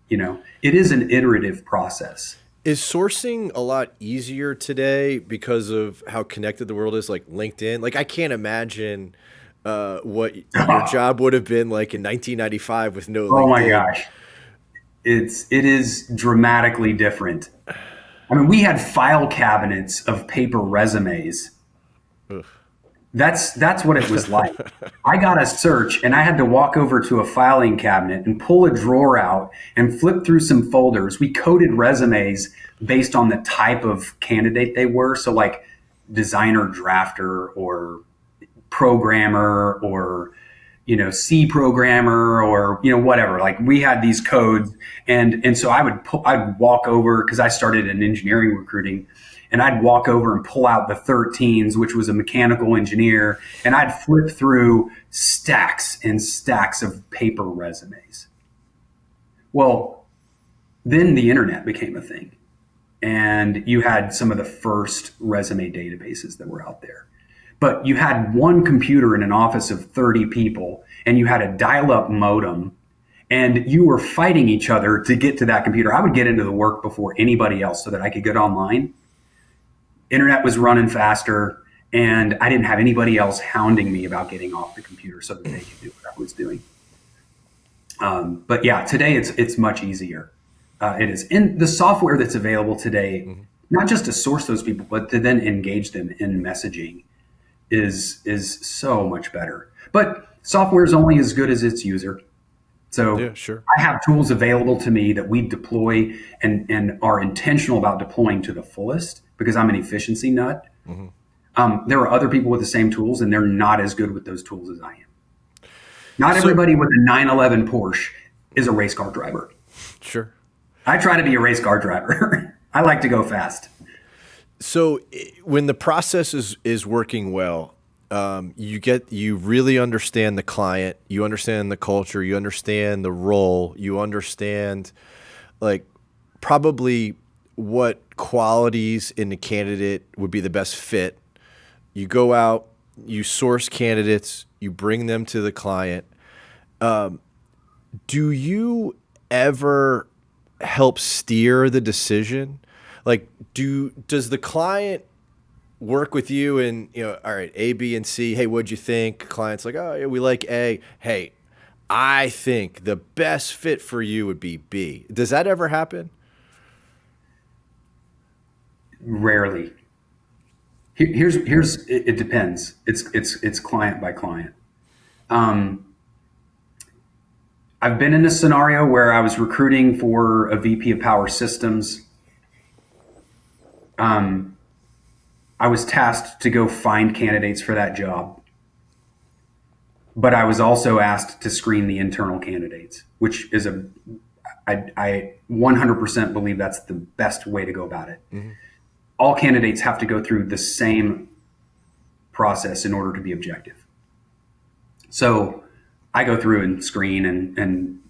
You know, it is an iterative process. Is sourcing a lot easier today because of how connected the world is, like LinkedIn? Like, I can't imagine what your job would have been like in 1995 with no LinkedIn. Oh my gosh. It is dramatically different. I mean, we had file cabinets of paper resumes. Ugh. That's what it was like. I got a search and I had to walk over to a filing cabinet and pull a drawer out and flip through some folders. We coded resumes based on the type of candidate they were. So like designer, drafter, or programmer, or C programmer, or whatever. Like we had these codes, and so I'd walk over, because I started in engineering recruiting, and I'd walk over and pull out the 13s, which was a mechanical engineer, and I'd flip through stacks and stacks of paper resumes. Well, then the internet became a thing, and you had some of the first resume databases that were out there. But you had one computer in an office of 30 people, and you had a dial-up modem, and you were fighting each other to get to that computer. I would get into the work before anybody else so that I could get online. Internet was running faster, and I didn't have anybody else hounding me about getting off the computer so that they could do what I was doing. But yeah, today it's much easier. It is. And the software that's available today, not just to source those people, but to then engage them in messaging is so much better. But software is only as good as its user. So yeah, sure. I have tools available to me that we deploy and are intentional about deploying to the fullest, because I'm an efficiency nut. There are other people with the same tools, and they're not as good with those tools as I am. Not everybody with a 911 Porsche is a race car driver. Sure. I try to be a race car driver. I like to go fast. So when the process is working well, you really understand the client, you understand the culture, you understand the role, you understand like probably what qualities in the candidate would be the best fit. You go out, you source candidates, you bring them to the client. Do you ever help steer the decision? Like, does the client work with you and, all right, A, B, and C, hey, what'd you think? Client's like, oh, yeah, we like A. Hey, I think the best fit for you would be B. Does that ever happen? Rarely. Here's it depends. It's client by client. I've been in a scenario where I was recruiting for a VP of Power Systems. I I was tasked to go find candidates for that job, but I was also asked to screen the internal candidates, which is I 100% believe that's the best way to go about it. Mm-hmm. All candidates have to go through the same process in order to be objective. So I go through and screen and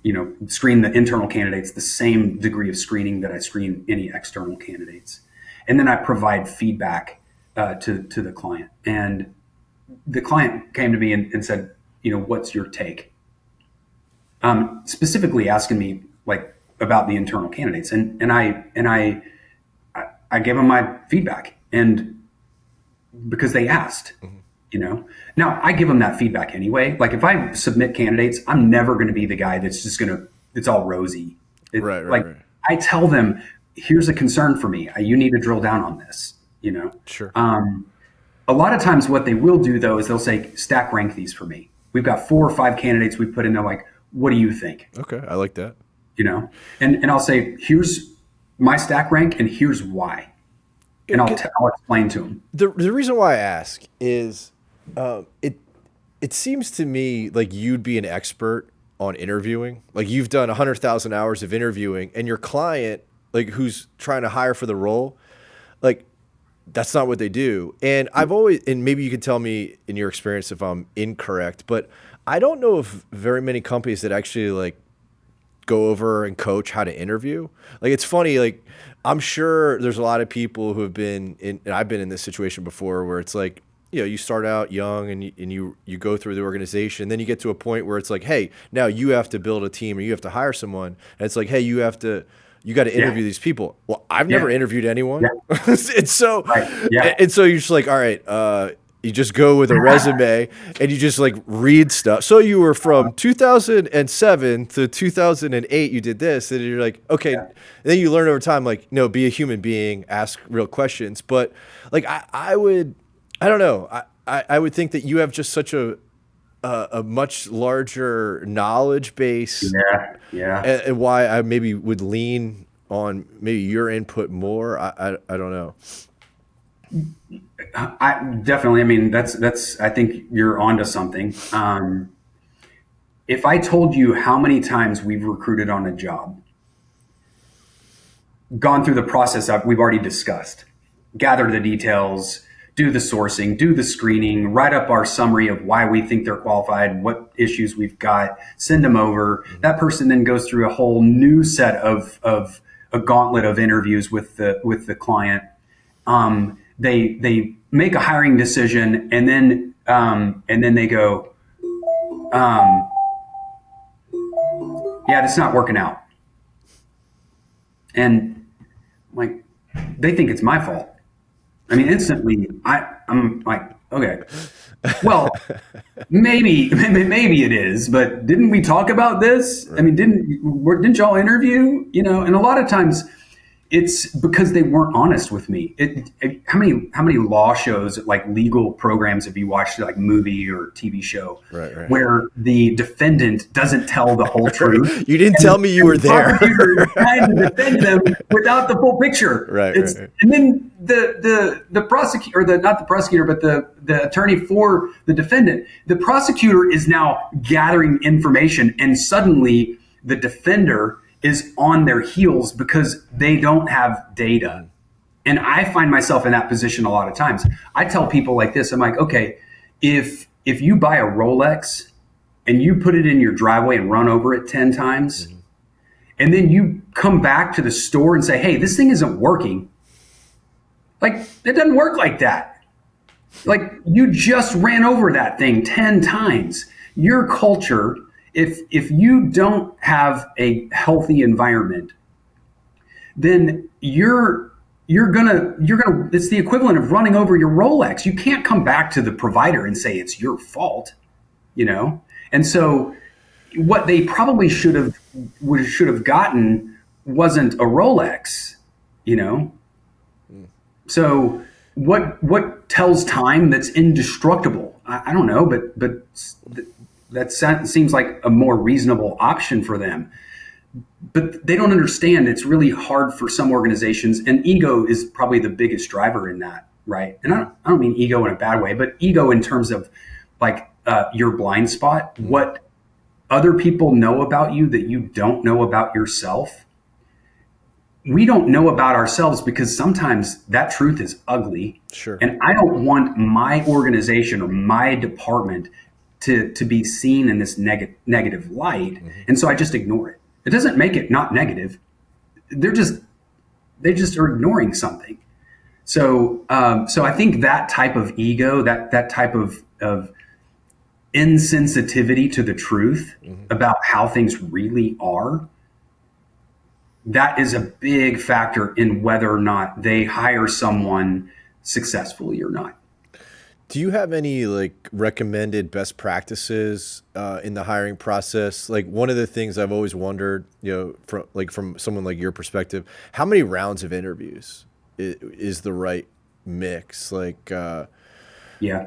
screen the internal candidates the same degree of screening that I screen any external candidates. And then I provide feedback to the client. And the client came to me and said, what's your take? Specifically asking me like about the internal candidates. And I gave them my feedback, and because they asked, now I give them that feedback anyway. Like if I submit candidates, I'm never going to be the guy that's just it's all rosy. Right. I tell them, here's a concern for me. You need to drill down on this, Sure. A lot of times what they will do though, is they'll say, stack rank these for me. We've got 4 or 5 candidates we put in there. Like, what do you think? Okay. I like that. And I'll say, here's my stack rank and here's why. And I'll explain to them. The reason why I ask is it seems to me like you'd be an expert on interviewing. Like you've done 100,000 hours of interviewing, and your client, like who's trying to hire for the role, like that's not what they do. And I've always, and maybe you could tell me in your experience if I'm incorrect, but I don't know of very many companies that actually like go over and coach how to interview. Like it's funny, like I'm sure there's a lot of people who have been in, and I've been in this situation before where it's like, you start out young and you go through the organization, then you get to a point where it's like, hey, now you have to build a team or you have to hire someone. And it's like, hey, you got to interview these people. Well, I've never interviewed anyone. Yeah. and so you're just like, all right, you just go with a resume and you just like read stuff. So you were from 2007 to 2008, you did this, and you're like, okay. And then you learn over time, like, no, be a human being, ask real questions. But like, I don't know. I would think that you have just such a much larger knowledge base. Yeah. And why I maybe would lean on maybe your input more. I don't know. I definitely. I mean, that's. I think you're onto something. If I told you how many times we've recruited on a job, gone through the process we've already discussed, gather the details, do the sourcing, do the screening, write up our summary of why we think they're qualified, what issues we've got, send them over. That person then goes through a whole new set of a gauntlet of interviews with the client. They make a hiring decision, and then they go, it's not working out. And like, they think it's my fault. I mean, instantly, I'm like, okay, well, maybe it is, but didn't we talk about this? Right. I mean, didn't y'all interview? And a lot of times, it's because they weren't honest with me. How many law shows, like legal programs, have you watched, like movie or TV show, right. where the defendant doesn't tell the whole truth? You didn't tell me you were there. The trying to defend them without the full picture. Right. And then the prosecutor, or not the prosecutor, but the attorney for the defendant, the prosecutor is now gathering information, and suddenly the defender is on their heels because they don't have data. And I find myself in that position a lot of times. I tell people like this, I'm like, okay, if you buy a Rolex and you put it in your driveway and run over it 10 times, mm-hmm. and then you come back to the store and say, hey, this thing isn't working. Like, it doesn't work like that. Like, you just ran over that thing 10 times. Your culture, if you don't have a healthy environment, then you're gonna it's the equivalent of running over your Rolex. You can't come back to the provider and say it's your fault, And so what they probably should have gotten wasn't a Rolex, So what tells time that's indestructible? I don't know, but that seems like a more reasonable option for them. But they don't understand it's really hard for some organizations, and ego is probably the biggest driver in that. right? And I don't mean ego in a bad way, but ego in terms of like your blind spot, what other people know about you that you don't know about yourself. We don't know about ourselves because sometimes that truth is ugly. Sure. And I don't want my organization or my department to be seen in this negative light. And so I just ignore it. It doesn't make it not negative. They just are ignoring something. So I think that type of ego, that type of insensitivity to the truth about how things really are, that is a big factor in whether or not they hire someone successfully or not. Do you have any like recommended best practices in the hiring process? Like one of the things I've always wondered, from someone like your perspective, how many rounds of interviews is the right mix? Yeah,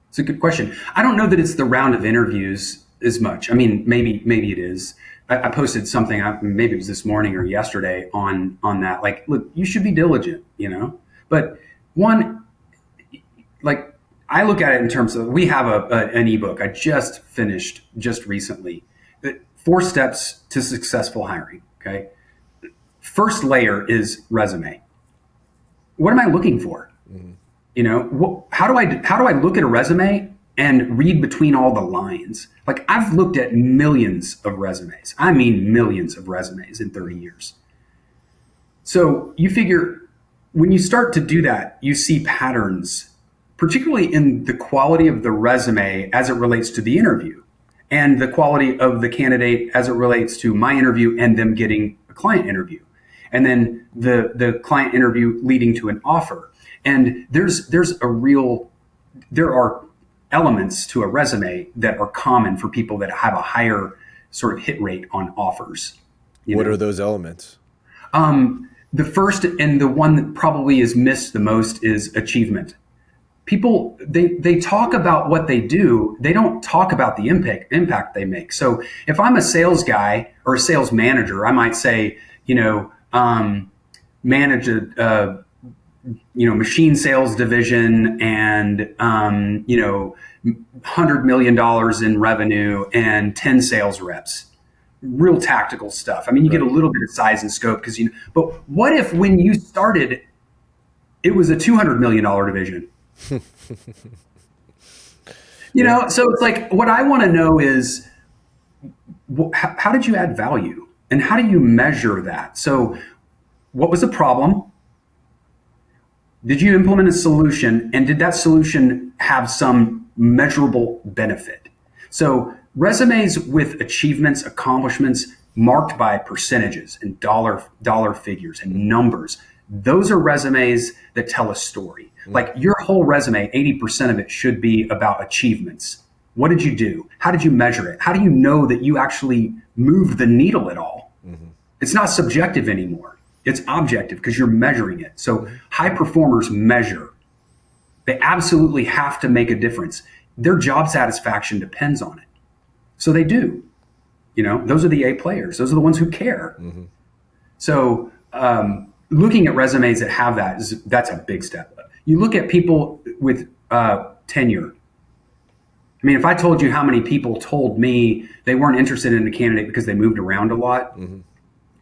it's a good question. I don't know that it's the round of interviews as much. I mean, maybe it is. I posted something, maybe it was this morning or yesterday on that. Like, look, you should be diligent, but one, like, I look at it in terms of, we have an ebook I just finished just recently, 4 steps to successful hiring. Okay. First layer is resume. What am I looking for? How do I look at a resume and read between all the lines? Like, I've looked at millions of resumes. I mean, millions of resumes in 30 years. So you figure when you start to do that, you see patterns, particularly in the quality of the resume as it relates to the interview, and the quality of the candidate as it relates to my interview and them getting a client interview, and then the client interview leading to an offer. And there are elements to a resume that are common for people that have a higher sort of hit rate on offers. What are those elements? The first, and the one that probably is missed the most, is achievement. People, they talk about what they do. They don't talk about the impact they make. So if I'm a sales guy or a sales manager, I might say, manage a machine sales division and, $100 million in revenue and 10 sales reps. Real tactical stuff. I mean, you get a little bit of size and scope but what if when you started, it was a $200 million division? So it's like, what I want to know is, how did you add value and how do you measure that? So what was the problem? Did you implement a solution, and did that solution have some measurable benefit? So resumes with achievements, accomplishments marked by percentages and dollar figures and numbers, those are resumes that tell a story. Like, your whole resume, 80% of it should be about achievements. What did you do? How did you measure it? How do you know that you actually moved the needle at all? It's not subjective anymore. It's objective because you're measuring it. So high performers measure. They absolutely have to make a difference. Their job satisfaction depends on it. So they do. Those are the A players. Those are the ones who care. So looking at resumes that have that's a big step. You look at people with tenure. I mean, if I told you how many people told me they weren't interested in a candidate because they moved around a lot,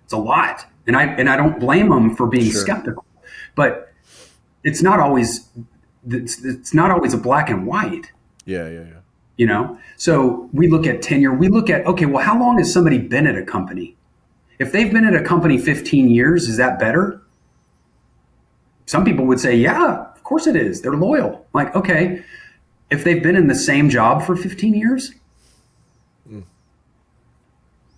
it's a lot. And I don't blame them for being skeptical, but it's not always a black and white. Yeah. So we look at tenure. We look at, okay, well, how long has somebody been at a company? If they've been at a company 15 years, is that better? Some people would say, yeah, of course it is. They're loyal. Like, okay, if they've been in the same job for 15 years,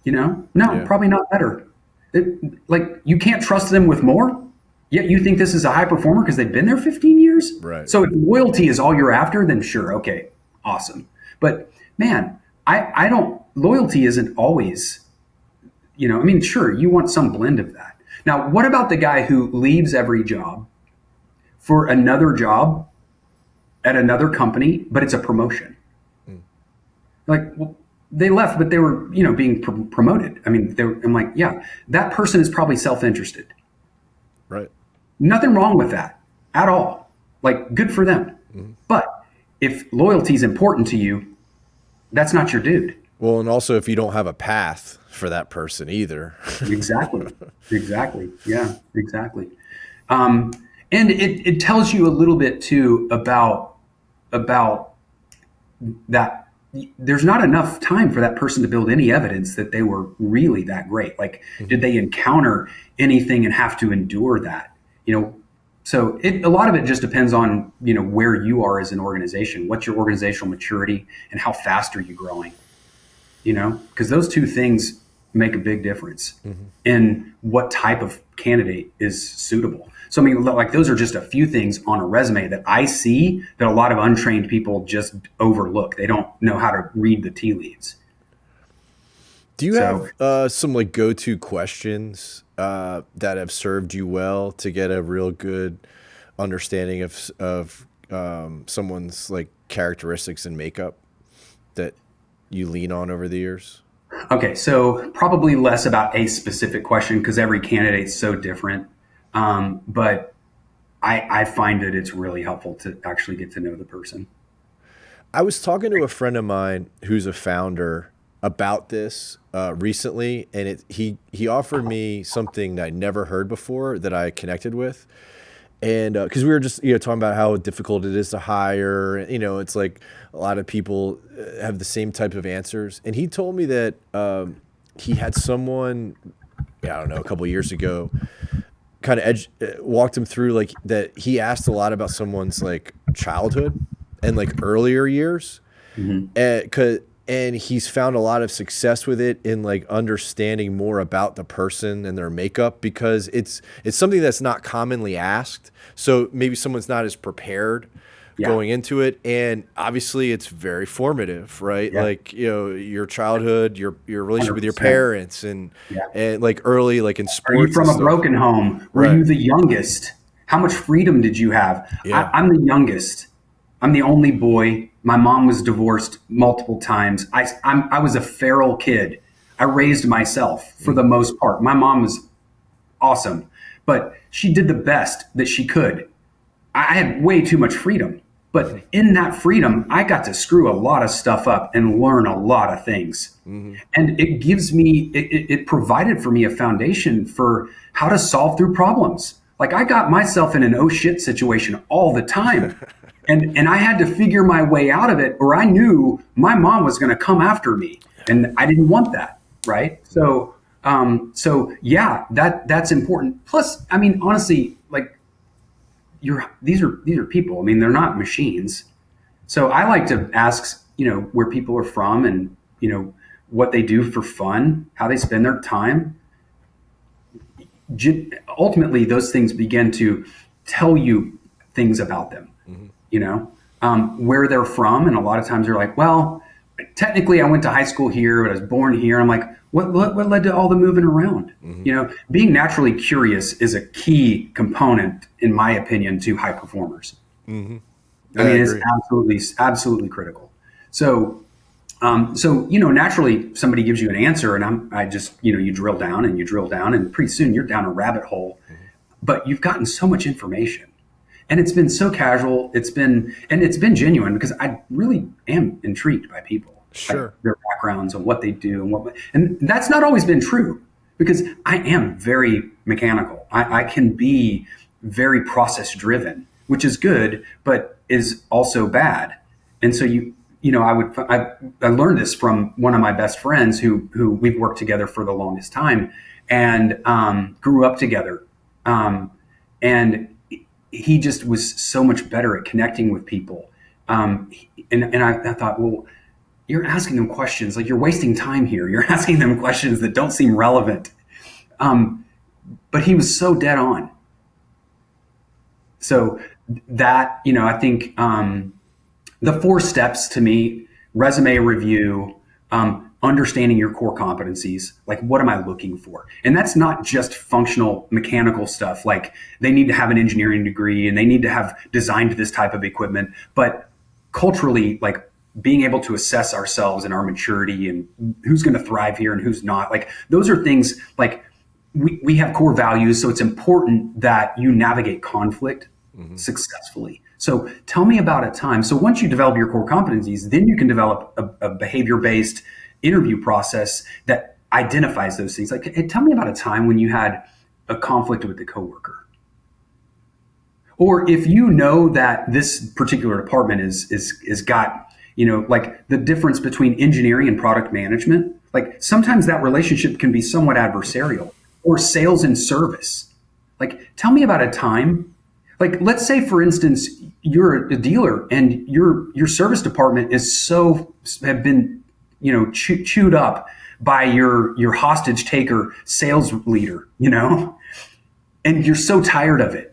probably not better. You can't trust them with more, yet you think this is a high performer because they've been there 15 years? Right. So if loyalty is all you're after, then sure, okay, awesome. But man, I don't, loyalty isn't always, sure, you want some blend of that. Now, what about the guy who leaves every job for another job at another company, but it's a promotion? Well, they left, but they were, being promoted. I mean, I'm like, yeah, that person is probably self-interested. Right. Nothing wrong with that at all. Like, good for them. But if loyalty is important to you, that's not your dude. Well, and also if you don't have a path for that person either. Exactly. Exactly. Yeah, exactly. Um, and it tells you a little bit too about that there's not enough time for that person to build any evidence that they were really that great. Like, did they encounter anything and have to endure that? So a lot of it just depends on, where you are as an organization. What's your organizational maturity and how fast are you growing? Because those two things make a big difference in what type of candidate is suitable. So, I mean, like, those are just a few things on a resume that I see that a lot of untrained people just overlook. They don't know how to read the tea leaves. Do you have some like go-to questions that have served you well to get a real good understanding of someone's like characteristics and makeup that you lean on over the years? Okay, so probably less about a specific question because every candidate's so different. But I find that it's really helpful to actually get to know the person. I was talking to a friend of mine who's a founder about this recently, and he offered me something that I never heard before that I connected with. And because we were just talking about how difficult it is to hire, it's like a lot of people have the same type of answers. And he told me that he had someone, I don't know, a couple of years ago, kind of walked him through like that. He asked a lot about someone's like childhood and like earlier years, and he's found a lot of success with it in like understanding more about the person and their makeup because it's something that's not commonly asked. So maybe someone's not as prepared going into it. And obviously it's very formative, right? Yeah. Like, your childhood, your relationship with your 100%. parents and like early, like in sports. Are you from a broken home? Were Right. you the youngest? How much freedom did you have? Yeah. I'm the youngest. I'm the only boy. My mom was divorced multiple times. I was a feral kid. I raised myself for the most part. My mom was awesome, but she did the best that she could. I had way too much freedom, but in that freedom, I got to screw a lot of stuff up and learn a lot of things. And it gives me, it provided for me a foundation for how to solve through problems. Like, I got myself in an oh shit situation all the time. And I had to figure my way out of it, or I knew my mom was going to come after me, and I didn't want that, right? So yeah, that's important. Plus, I mean, honestly, like, these are people. I mean, they're not machines. So I like to ask, where people are from, and what they do for fun, how they spend their time. Ultimately, those things begin to tell you things about them. Where they're from. And a lot of times they're like, well, technically I went to high school here, but I was born here. I'm like, what led to all the moving around? Being naturally curious is a key component, in my opinion, to high performers. I mean, it's absolutely critical. So, naturally somebody gives you an answer and I just, you drill down and pretty soon you're down a rabbit hole, but you've gotten so much information. And it's been so casual. It's been genuine because I really am intrigued by people, like their backgrounds and what they do, and that's not always been true because I am very mechanical. I can be very process driven, which is good, but is also bad. And so I learned this from one of my best friends who we've worked together for the longest time and grew up together, and he just was so much better at connecting with people. And I thought, well, you're asking them questions, like, you're wasting time here. You're asking them questions that don't seem relevant. But he was so dead on. So that, I think the 4 steps to me: resume review, understanding your core competencies, like, what am I looking for? And that's not just functional mechanical stuff, like they need to have an engineering degree and they need to have designed this type of equipment, but culturally, like, being able to assess ourselves and our maturity and who's going to thrive here and who's not. Like, those are things, like, we have core values, so it's important that you navigate conflict successfully. So tell me about a time. So once you develop your core competencies, then you can develop a behavior-based interview process that identifies those things. Like, hey, tell me about a time when you had a conflict with a coworker. Or if you know that this particular department is got, like the difference between engineering and product management, like sometimes that relationship can be somewhat adversarial, or sales and service. Like, tell me about a time, like, let's say, for instance, you're a dealer and your service department have been, chewed up by your hostage taker sales leader, and you're so tired of it.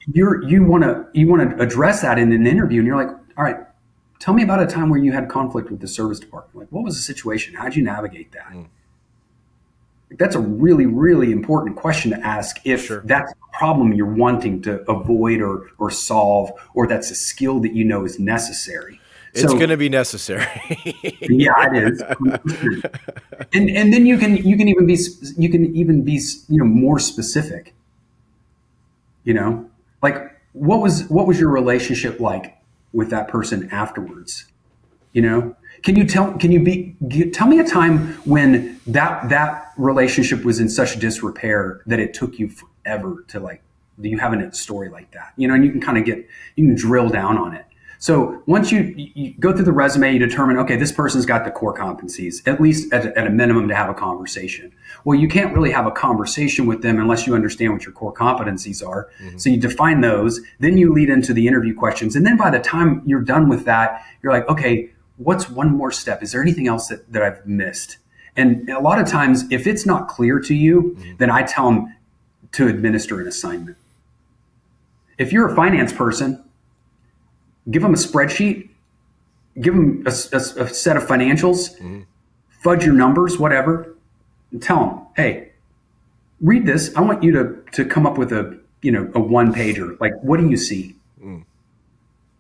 You want to address that in an interview, and you're like, all right, tell me about a time where you had conflict with the service department. Like, what was the situation? How'd you navigate that? That's a really, really important question to ask if that's a problem you're wanting to avoid or solve, or that's a skill that is necessary. It's going to be necessary. Yeah, it is. And then you can even be more specific. Like, what was your relationship like with that person afterwards? Can you tell me a time when that relationship was in such disrepair that it took you forever to, like, do you have a story like that? And you can drill down on it. So once you go through the resume, you determine, okay, this person's got the core competencies, at least at a minimum, to have a conversation. Well, you can't really have a conversation with them unless you understand what your core competencies are. So you define those, then you lead into the interview questions. And then by the time you're done with that, you're like, okay, what's one more step? Is there anything else that I've missed? And a lot of times, if it's not clear to you, then I tell them to administer an assignment. If you're a finance person, give them a spreadsheet, give them a set of financials, fudge your numbers, whatever, and tell them, hey, read this. I want you to come up with a one pager. Like, what do you see?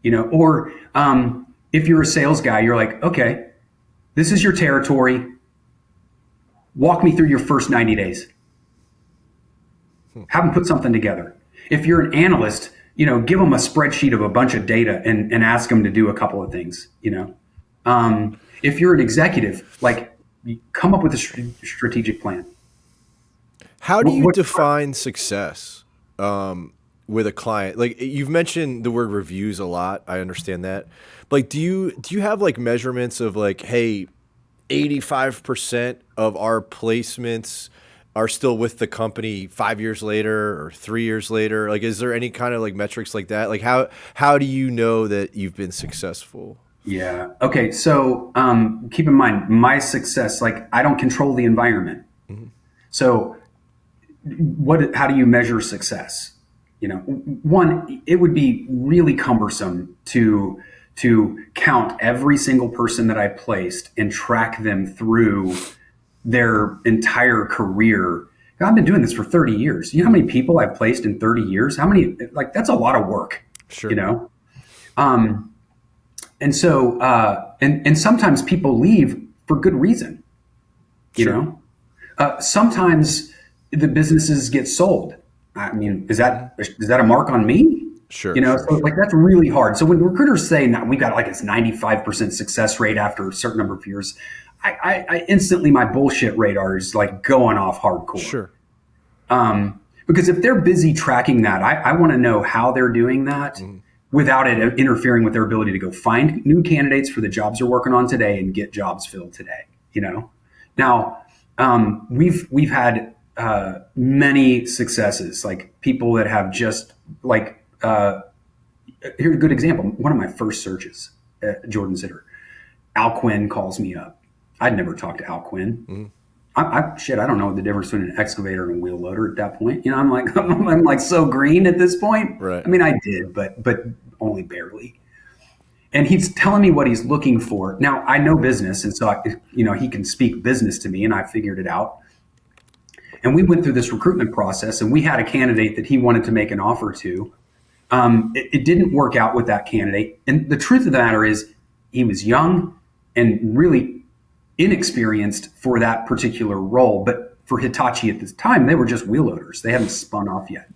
Or if you're a sales guy, you're like, okay, this is your territory. Walk me through your first 90 days. Have them put something together. If you're an analyst, give them a spreadsheet of a bunch of data and ask them to do a couple of things. If you're an executive, like, come up with a strategic plan. How do you define success with a client? Like, you've mentioned the word reviews a lot. I understand that. But, like, do you have, like, measurements of, like, hey, 85% of our placements are still with the company 5 years later or 3 years later? Like, is there any kind of, like, metrics like that? Like, how do you know that you've been successful? Yeah. Okay. So keep in mind, my success, like, I don't control the environment. So how do you measure success? One, it would be really cumbersome to count every single person that I placed and track them through their entire career. I've been doing this for 30 years. You know how many people I've placed in 30 years? How many? Like, that's a lot of work. Sure. And so, and sometimes people leave for good reason. Sometimes the businesses get sold. I mean, is that a mark on me? Sure. Like, that's really hard. So when recruiters say, "Now we've got, like, it's 95% success rate after a certain number of years," I instantly, my bullshit radar is, like, going off hardcore. Sure. Because if they're busy tracking that, I want to know how they're doing that without it interfering with their ability to go find new candidates for the jobs they're working on today and get jobs filled today. Now, we've had many successes, like people that have just, like, here's a good example. One of my first searches, Jordan Zitter, Al Quinn calls me up. I'd never talked to Al Quinn. I don't know the difference between an excavator and a wheel loader at that point. I'm like so green at this point. Right. I mean, I did, but only barely. And he's telling me what he's looking for. Now, I know business, and so he can speak business to me, and I figured it out. And we went through this recruitment process, and we had a candidate that he wanted to make an offer to. It didn't work out with that candidate, and the truth of the matter is, he was young and really inexperienced for that particular role. But for Hitachi at this time, they were just wheel loaders. They hadn't spun off yet.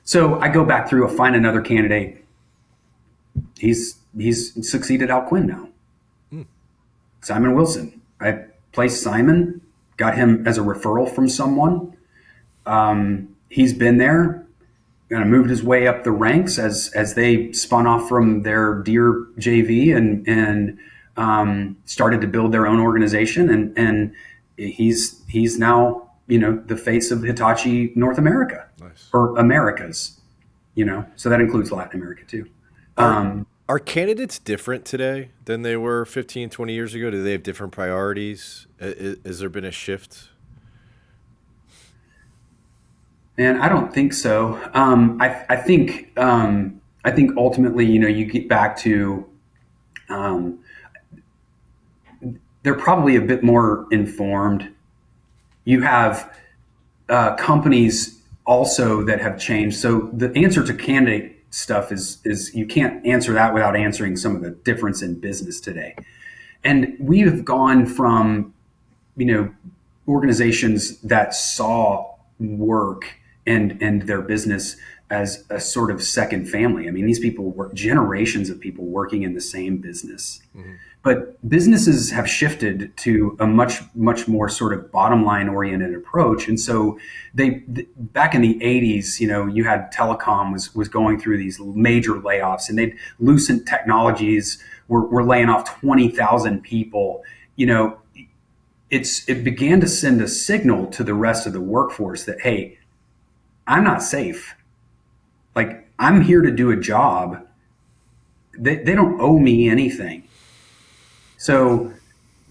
So I go back through, I find another candidate. He's succeeded Al Quinn now. Simon Wilson. I placed Simon, got him as a referral from someone. He's been there, kind of moved his way up the ranks as they spun off from their Deer JV and started to build their own organization. And he's now, the face of Hitachi North America. Nice. Or Americas, so that includes Latin America too. Are candidates different today than they were 15, 20 years ago? Do they have different priorities? Has there been a shift? And I don't think so. I think ultimately, you get back to, they're probably a bit more informed. You have companies also that have changed. So the answer to candidate stuff is you can't answer that without answering some of the difference in business today. And we have gone from, organizations that saw work and their business as a sort of second family. I mean, these people were generations of people working in the same business. Mm-hmm. But businesses have shifted to a much, much more sort of bottom line oriented approach. And so back in the 80s, you had telecom was going through these major layoffs, and Lucent Technologies were laying off 20,000 people. It began to send a signal to the rest of the workforce that, hey, I'm not safe. Like, I'm here to do a job. They don't owe me anything. So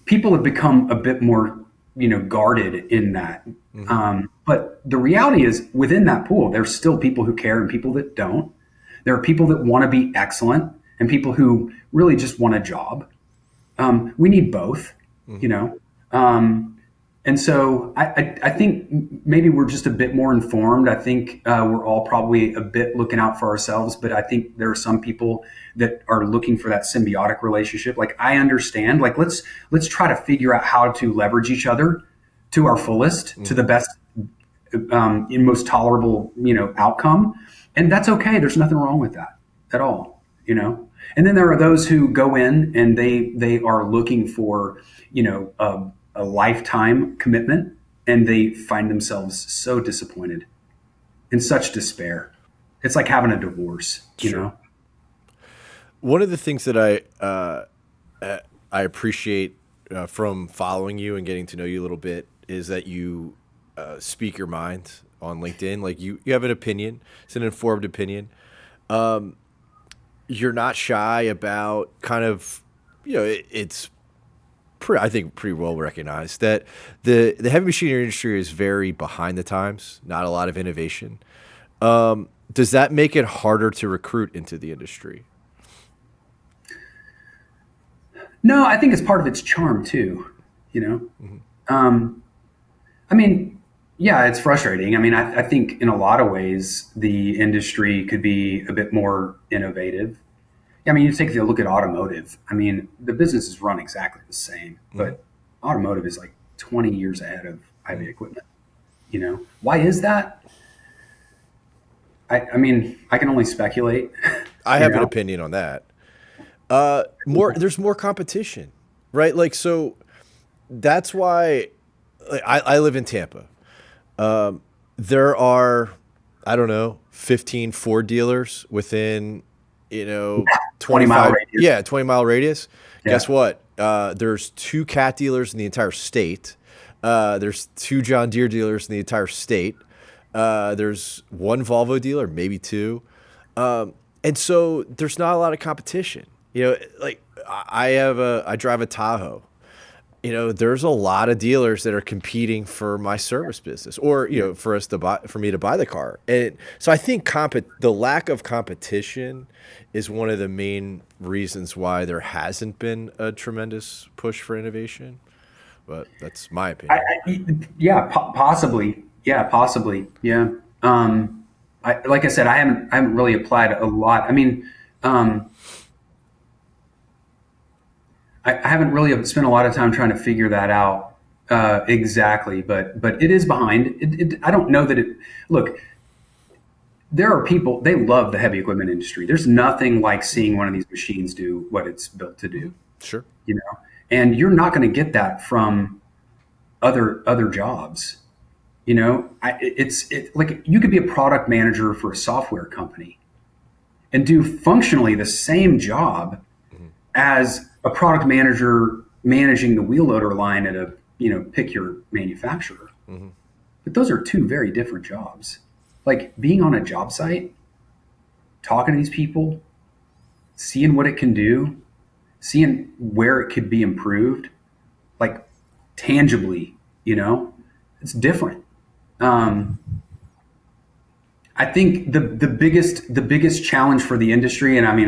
people have become a bit more, guarded in that. Mm-hmm. But the reality is, within that pool, there's still people who care and people that don't. There are people that want to be excellent and people who really just want a job. We need both, mm-hmm. And so I think maybe we're just a bit more informed. I think we're all probably a bit looking out for ourselves, but I think there are some people that are looking for that symbiotic relationship. Like, I understand, like, let's try to figure out how to leverage each other to our fullest, mm-hmm. to the best, most tolerable, outcome. And that's okay. There's nothing wrong with that at all, And then there are those who go in and they are looking for, a lifetime commitment, and they find themselves so disappointed, in such despair. It's like having a divorce, Sure. One of the things that I appreciate from following you and getting to know you a little bit is that you speak your mind on LinkedIn. Like, you have an opinion. It's an informed opinion. You're not shy about kind of, it's I think pretty well recognized that the heavy machinery industry is very behind the times, not a lot of innovation. Does that make it harder to recruit into the industry? No, I think it's part of its charm too, Mm-hmm. I mean, yeah, it's frustrating. I mean, I think in a lot of ways the industry could be a bit more innovative. I mean, you take a look at automotive. I mean, the businesses run exactly the same, but automotive is like 20 years ahead of heavy equipment. Why is that? I mean, I can only speculate. I have an opinion on that. There's more competition, right? Like, so that's why I live in Tampa. There are, I don't know, 15 Ford dealers within 20-mile radius. Yeah, 20-mile radius. Yeah. Guess what? There's 2 Cat dealers in the entire state. There's 2 John Deere dealers in the entire state. There's 1 Volvo dealer, maybe 2. And so there's not a lot of competition. Like, I drive a Tahoe. There's a lot of dealers that are competing for my service business, or for me to buy the car. And so I think the lack of competition is one of the main reasons why there hasn't been a tremendous push for innovation. But that's my opinion. Possibly. Yeah, possibly. Yeah. Like I said, I haven't really applied a lot. I mean, I haven't really spent a lot of time trying to figure that out exactly, but it is behind. I don't know that look, there are people, they love the heavy equipment industry. There's nothing like seeing one of these machines do what it's built to do, Sure. and you're not going to get that from other jobs. It's like you could be a product manager for a software company and do functionally the same job as a product manager managing the wheel loader line at a, pick your manufacturer. But those are two very different jobs. Like being on a job site, talking to these people, seeing what it can do, seeing where it could be improved, like tangibly, it's different. I think the biggest challenge for the industry, and I mean,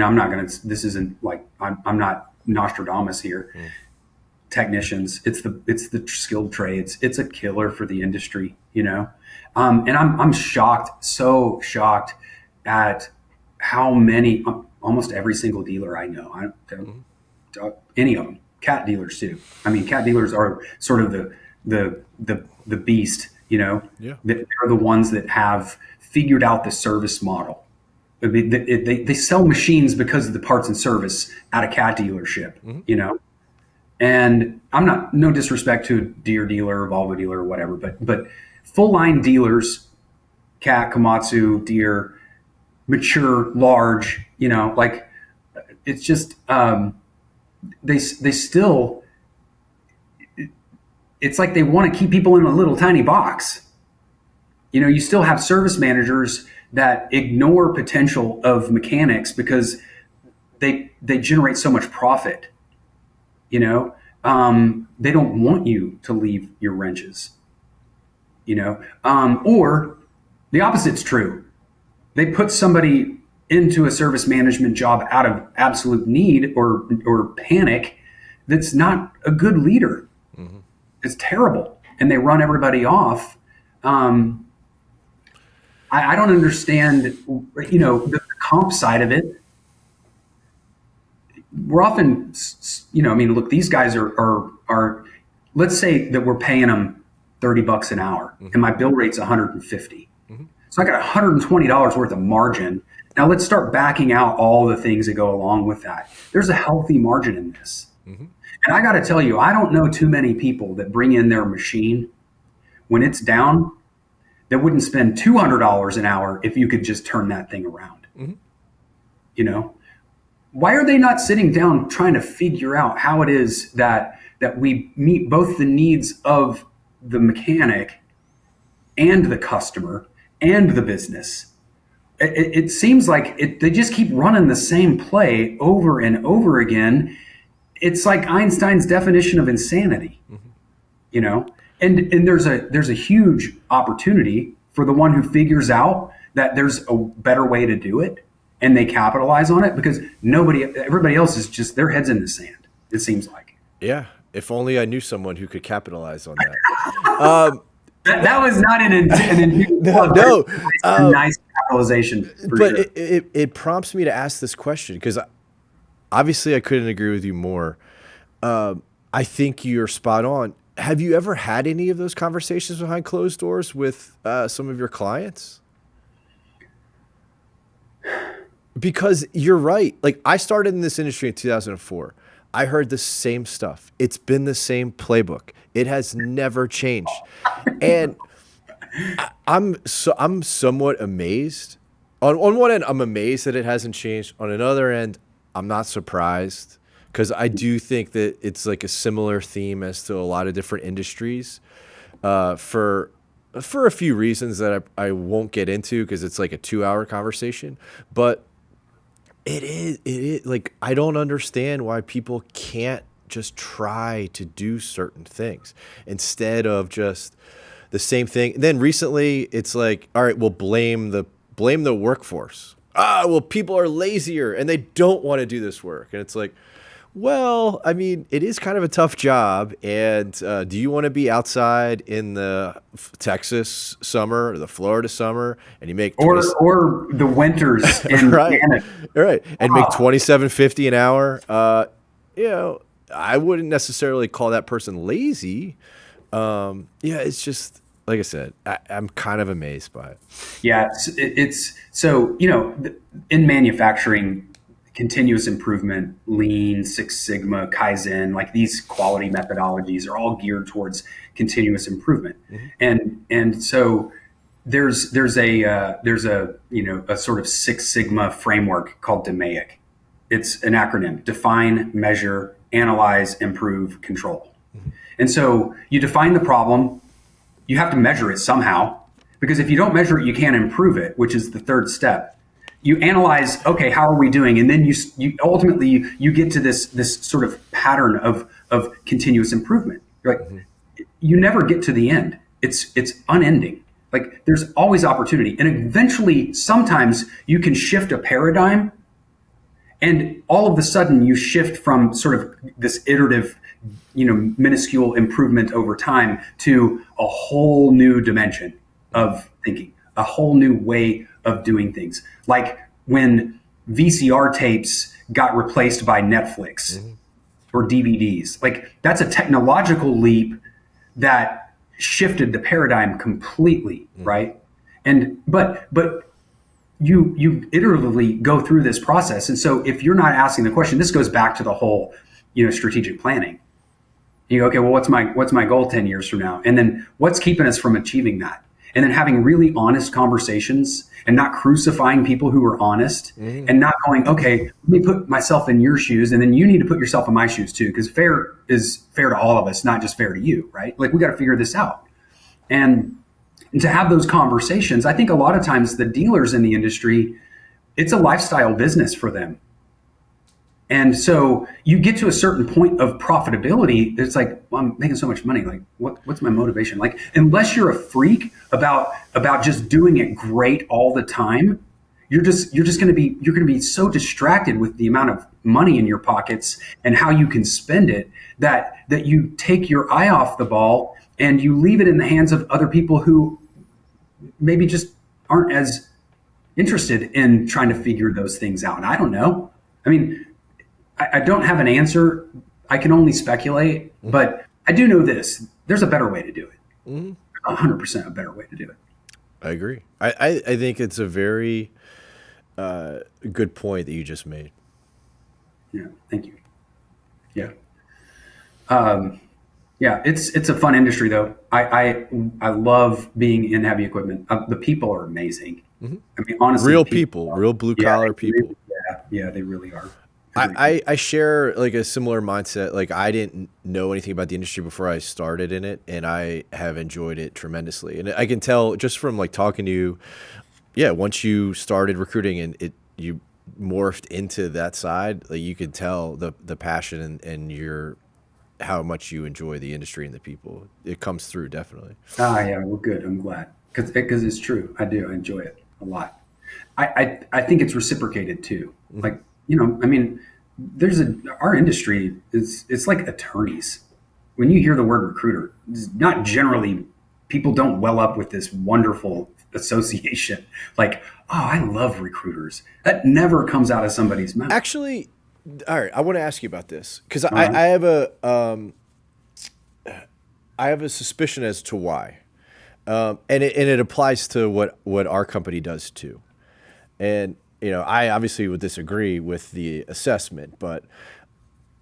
this isn't like, I'm not Nostradamus here. Technicians, it's the skilled trades. It's a killer for the industry, and I'm shocked, so shocked at how many, almost every single dealer I know, any of them, cat dealers too. I mean, cat dealers are sort of the beast, Yeah. They're the ones that have figured out the service model. I mean, they sell machines because of the parts and service at a cat dealership, And I'm no disrespect to a Deere dealer, Volvo dealer, or whatever, but full line dealers, cat, Komatsu, Deere, mature, large, like it's just they still, it's like they want to keep people in a little tiny box. You still have service managers that ignore potential of mechanics because they generate so much profit. They don't want you to leave your wrenches. Or the opposite's true. They put somebody into a service management job out of absolute need or panic that's not a good leader. It's terrible. And they run everybody off. I don't understand, the comp side of it. We're often, look, these guys are, let's say that we're paying them $30 an hour and my bill rate's 150. So I got $120 worth of margin. Now let's start backing out all the things that go along with that. There's a healthy margin in this. And I got to tell you, I don't know too many people that bring in their machine when it's down that wouldn't spend $200 an hour if you could just turn that thing around. Why are they not sitting down trying to figure out how it is that we meet both the needs of the mechanic and the customer and the business? It seems like they just keep running the same play over and over again. It's like Einstein's definition of insanity, and there's a huge opportunity for the one who figures out that there's a better way to do it and they capitalize on it, because everybody else is just, their head's in the sand, it seems like. Yeah. If only I knew someone who could capitalize on that. That was not an intent. No. A nice capitalization. But sure. It prompts me to ask this question because obviously I couldn't agree with you more. I think you're spot on. Have you ever had any of those conversations behind closed doors with some of your clients? Because you're right. Like, I started in this industry in 2004. I heard the same stuff. It's been the same playbook. It has never changed. And I'm somewhat amazed. On one end, I'm amazed that it hasn't changed. On another end, I'm not surprised, because I do think that it's like a similar theme as to a lot of different industries, for a few reasons that I won't get into because it's like a 2-hour conversation. But it is like, I don't understand why people can't just try to do certain things instead of just the same thing. And then recently it's like, all right, we'll blame the workforce. Well, people are lazier and they don't want to do this work. And it's like, well, I mean, it is kind of a tough job. And do you want to be outside in the Texas summer or the Florida summer and you make or the winters in right, Canada. Right, and make $27.50 an hour? I wouldn't necessarily call that person lazy. It's just, like I said, I'm kind of amazed by it. Yeah, it's so, in manufacturing, continuous improvement, lean, Six Sigma, Kaizen, like these quality methodologies are all geared towards continuous improvement. Mm-hmm. And so there's a a sort of Six Sigma framework called DMAIC. It's an acronym: define, measure, analyze, improve, control. Mm-hmm. And so you define the problem, you have to measure it somehow, because if you don't measure it, you can't improve it, which is the third step. You analyze, okay, how are we doing? And then you ultimately you get to this sort of pattern of continuous improvement. You're like, Mm-hmm. you never get to the end. It's unending. Like there's always opportunity. And eventually, sometimes you can shift a paradigm, and all of a sudden you shift from sort of this iterative, minuscule improvement over time to a whole new dimension of thinking, a whole new way of doing things. Like when VCR tapes got replaced by Netflix or DVDs, like that's a technological leap that shifted the paradigm completely, right? And but you iteratively go through this process. And so if you're not asking the question, this goes back to the whole, strategic planning. You go, okay, well, what's my goal 10 years from now? And then what's keeping us from achieving that? And then having really honest conversations and not crucifying people who are honest and not going, okay, let me put myself in your shoes. And then you need to put yourself in my shoes too, because fair is fair to all of us, not just fair to you, right? Like we got to figure this out. And to have those conversations, I think a lot of times the dealers in the industry, it's a lifestyle business for them. And so you get to a certain point of profitability. It's like, well, I'm making so much money. Like, what's my motivation? Like, unless you're a freak about just doing it great all the time, you're going to be so distracted with the amount of money in your pockets and how you can spend it that you take your eye off the ball and you leave it in the hands of other people who maybe just aren't as interested in trying to figure those things out. And I don't know. I mean, I don't have an answer. I can only speculate, but I do know this. There's a better way to do it. 100% a better way to do it. I agree. I think it's a very good point that you just made. Yeah. Thank you. Yeah. Yeah. It's a fun industry though. I love being in heavy equipment. The people are amazing. I mean, honestly, Real people, real blue collar people. Yeah, they really are. I share like a similar mindset. Like I didn't know anything about the industry before I started in it, and I have enjoyed it tremendously. And I can tell just from like talking to you, yeah, once you started recruiting and you morphed into that side, like you can tell the passion and your how much you enjoy the industry and the people. It comes through definitely. Yeah, well, good. I'm glad because it's true. I do. I enjoy it a lot. I think it's reciprocated too. Like, I mean, our industry it's like attorneys. When you hear the word recruiter, it's not generally, people don't well up with this wonderful association. Like, oh, I love recruiters. That never comes out of somebody's mouth. Actually, all right, I want to ask you about this because I have a suspicion as to why, and it applies to what our company does too, and I obviously would disagree with the assessment, but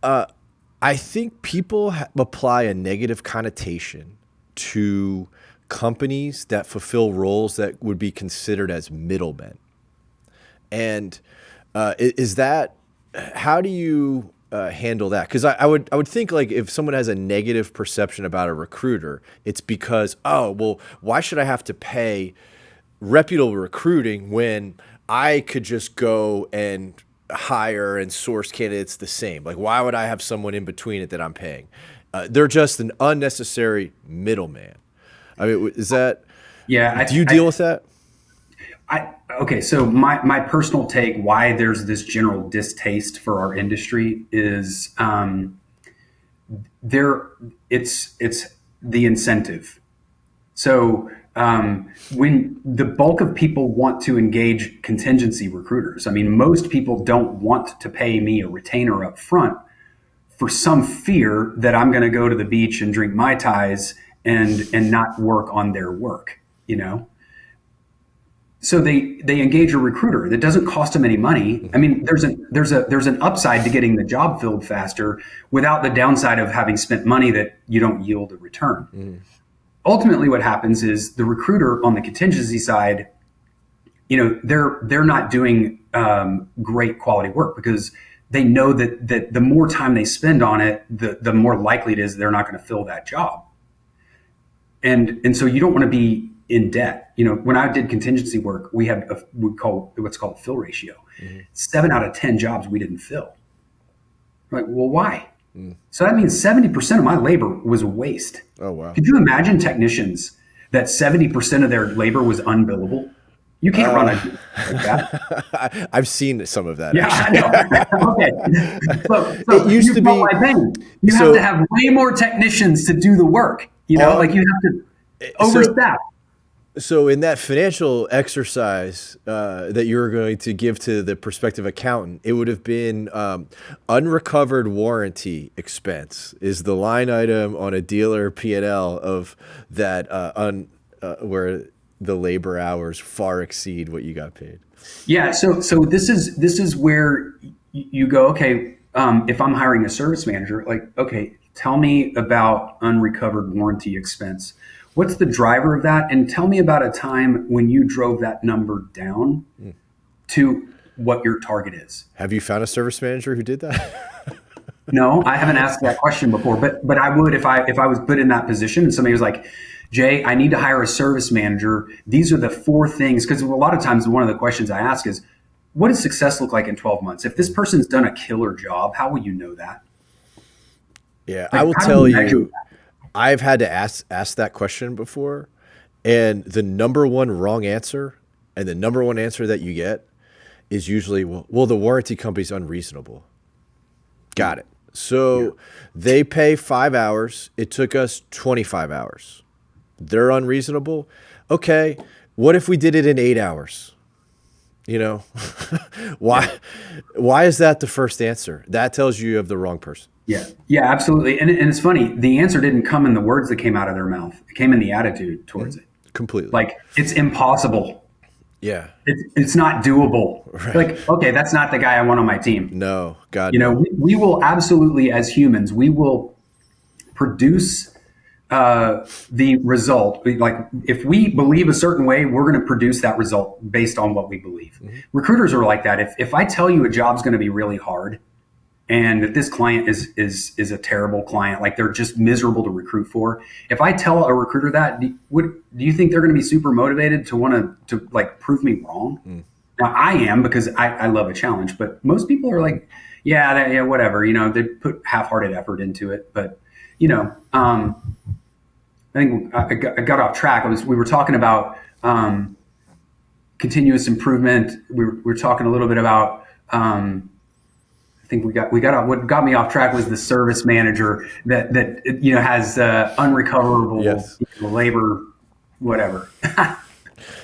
I think people apply a negative connotation to companies that fulfill roles that would be considered as middlemen. And is that, how do you handle that? Because I would think like if someone has a negative perception about a recruiter, it's because, oh, well, why should I have to pay Reputable Recruiting when I could just go and hire and source candidates the same? Like, why would I have someone in between it that I'm paying? They're just an unnecessary middleman. I mean, is that? Yeah. Do you deal with that? Okay. So my personal take, why there's this general distaste for our industry is it's the incentive. So when the bulk of people want to engage contingency recruiters, I mean, most people don't want to pay me a retainer up front for some fear that I'm going to go to the beach and drink Mai Tais and not work on their work, So they engage a recruiter that doesn't cost them any money. I mean, there's an upside to getting the job filled faster without the downside of having spent money that you don't yield a return. Ultimately, what happens is the recruiter on the contingency side, they're not doing great quality work because they know that the more time they spend on it, the more likely it is they're not going to fill that job. And so you don't want to be in debt. When I did contingency work, we call what's called fill ratio. 7 out of 10 jobs we didn't fill. We're like, well, why? So that means 70% of my labor was a waste. Oh, wow. Could you imagine technicians that 70% of their labor was unbillable? You can't run a like that. I've seen some of that. Yeah, I know. Okay. So it used to be. You have to have way more technicians to do the work. You have to overstaff. So in that financial exercise that you were going to give to the prospective accountant, it would have been unrecovered warranty expense is the line item on a dealer P&L of that where the labor hours far exceed what you got paid. Yeah. So this is where you go, okay, if I'm hiring a service manager, like, okay, tell me about unrecovered warranty expense. What's the driver of that? And tell me about a time when you drove that number down to what your target is. Have you found a service manager who did that? No, I haven't asked that question before, but I would if I was put in that position and somebody was like, Jay, I need to hire a service manager. These are the 4 things, because a lot of times one of the questions I ask is, what does success look like in 12 months? If this person's done a killer job, how will you know that? Yeah, I will tell you, I've had to ask that question before, and the number one wrong answer and the number one answer that you get is usually, well, the warranty company's unreasonable. Got it. So they pay 5 hours. It took us 25 hours. They're unreasonable. Okay. What if we did it in 8 hours? Why is that the first answer? That tells you have the wrong person. Yeah, absolutely. And it's funny. The answer didn't come in the words that came out of their mouth. It came in the attitude towards it. Completely. Like, it's impossible. Yeah. It's not doable. Right. Like, okay, that's not the guy I want on my team. No, God. We will absolutely, as humans, we will produce the result. Like, if we believe a certain way, we're going to produce that result based on what we believe. Recruiters are like that. If I tell you a job's going to be really hard and that this client is a terrible client, like they're just miserable to recruit for, if I tell a recruiter that, do you think they're going to be super motivated to want to like prove me wrong? Now I am, because I love a challenge, but most people are like, yeah, whatever. They put half-hearted effort into it, but I think I got off track. We were talking about continuous improvement. We were talking a little bit about. I think we got what got me off track was the service manager that has unrecoverable labor, whatever.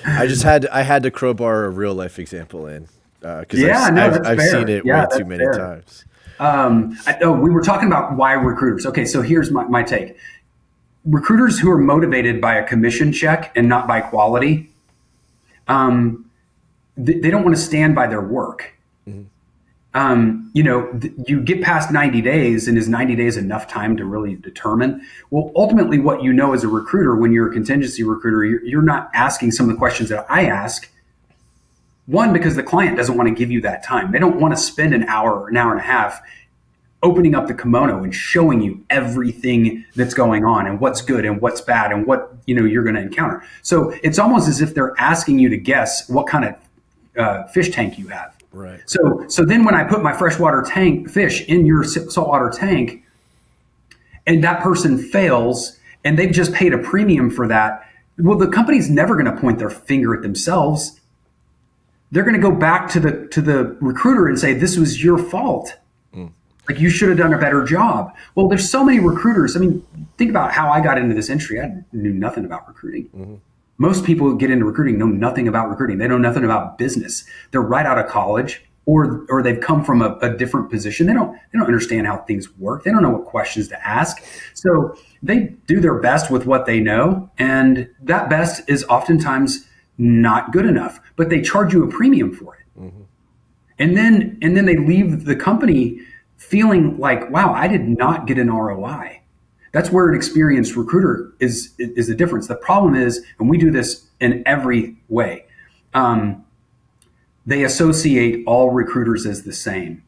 I had to crowbar a real life example in because I've seen it way too many times. We were talking about why recruiters. Okay, so here's my take. Recruiters who are motivated by a commission check and not by quality, they don't want to stand by their work. You get past 90 days, and is 90 days enough time to really determine? Well, ultimately what as a recruiter, when you're a contingency recruiter, you're not asking some of the questions that I ask. One, because the client doesn't want to give you that time. They don't want to spend an hour or an hour and a half opening up the kimono and showing you everything that's going on and what's good and what's bad and what you're going to encounter. So it's almost as if they're asking you to guess what kind of fish tank you have. Right. So then when I put my freshwater fish in your saltwater tank, and that person fails, and they've just paid a premium for that, well, the company's never going to point their finger at themselves. They're going to go back to the recruiter and say, this was your fault. Like, you should have done a better job. Well, there's so many recruiters. I mean, think about how I got into this industry. I knew nothing about recruiting. Most people who get into recruiting know nothing about recruiting. They know nothing about business. They're right out of college. or they've come from a different position. They don't understand how things work. They don't know what questions to ask. So they do their best with what they know, and that best is oftentimes not good enough, but they charge you a premium for it. Mm-hmm. And then they leave the company feeling like, wow, I did not get an ROI. That's where an experienced recruiter is the difference. The problem is, and we do this in every way, they associate all recruiters as the same.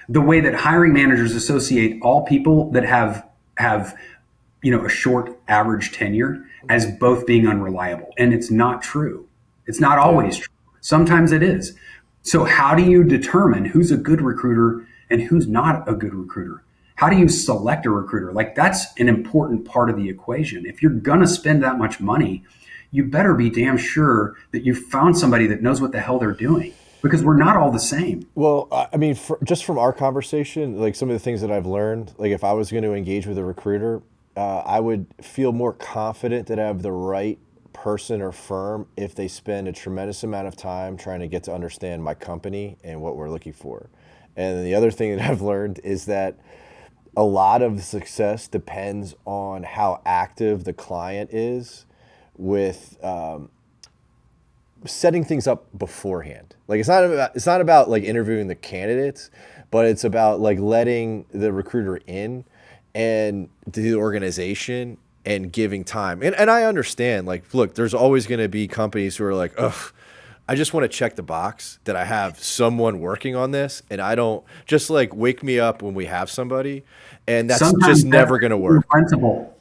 The way that hiring managers associate all people that have a short average tenure as both being unreliable, and it's not true. It's not always true. Sometimes it is. So how do you determine who's a good recruiter and who's not a good recruiter? How do you select a recruiter? Like, that's an important part of the equation. If you're going to spend that much money, you better be damn sure that you found somebody that knows what the hell they're doing, because we're not all the same. Well, I mean, just from our conversation, like some of the things that I've learned, like if I was going to engage with a recruiter, I would feel more confident that I have the right person or firm if they spend a tremendous amount of time trying to get to understand my company and what we're looking for. And the other thing that I've learned is that a lot of success depends on how active the client is with setting things up beforehand. Like it's not about like interviewing the candidates, but it's about like letting the recruiter in and the organization and giving time. And I understand, like, look, there's always going to be companies who are like, ugh, I just want to check the box that I have someone working on this, and I don't just like wake me up when we have somebody, and that's Sometimes just never going to work. Principle.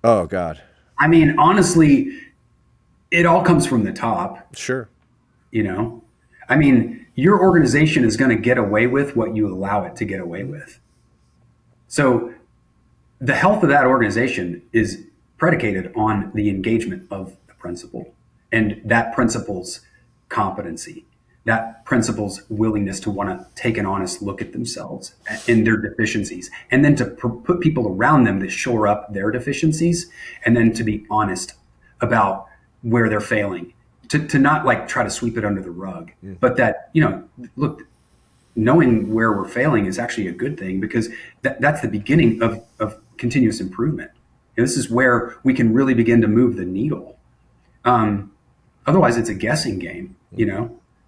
Oh God. I mean, honestly, it all comes from the top. Sure. I mean, your organization is going to get away with what you allow it to get away with. So the health of that organization is predicated on the engagement of the principal, and that principal's competency, that principal's willingness to want to take an honest look at themselves and their deficiencies, and then to put people around them that shore up their deficiencies, and then to be honest about where they're failing, to not like try to sweep it under the rug, but that, look, knowing where we're failing is actually a good thing, because that's the beginning of continuous improvement. This is where we can really begin to move the needle. Otherwise, it's a guessing game,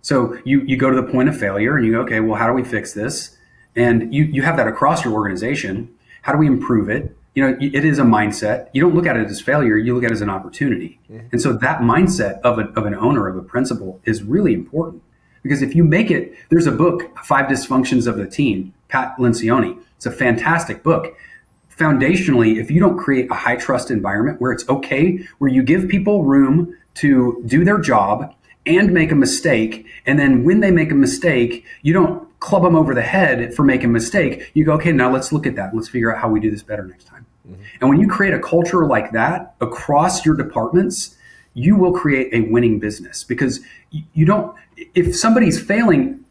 So you go to the point of failure and you go, okay, well, how do we fix this? And you have that across your organization. How do we improve it? It is a mindset. You don't look at it as failure. You look at it as an opportunity. Mm-hmm. And so that mindset of an owner, of a principal, is really important. Because if you make it, there's a book, 5 Dysfunctions of the Team, Pat Lencioni. It's a fantastic book. Foundationally, if you don't create a high trust environment where it's okay, where you give people room to do their job and make a mistake, and then when they make a mistake, you don't club them over the head for making a mistake. You go, okay, now let's look at that. Let's figure out how we do this better next time. Mm-hmm. And when you create a culture like that across your departments, you will create a winning business, because you don't, if somebody's failing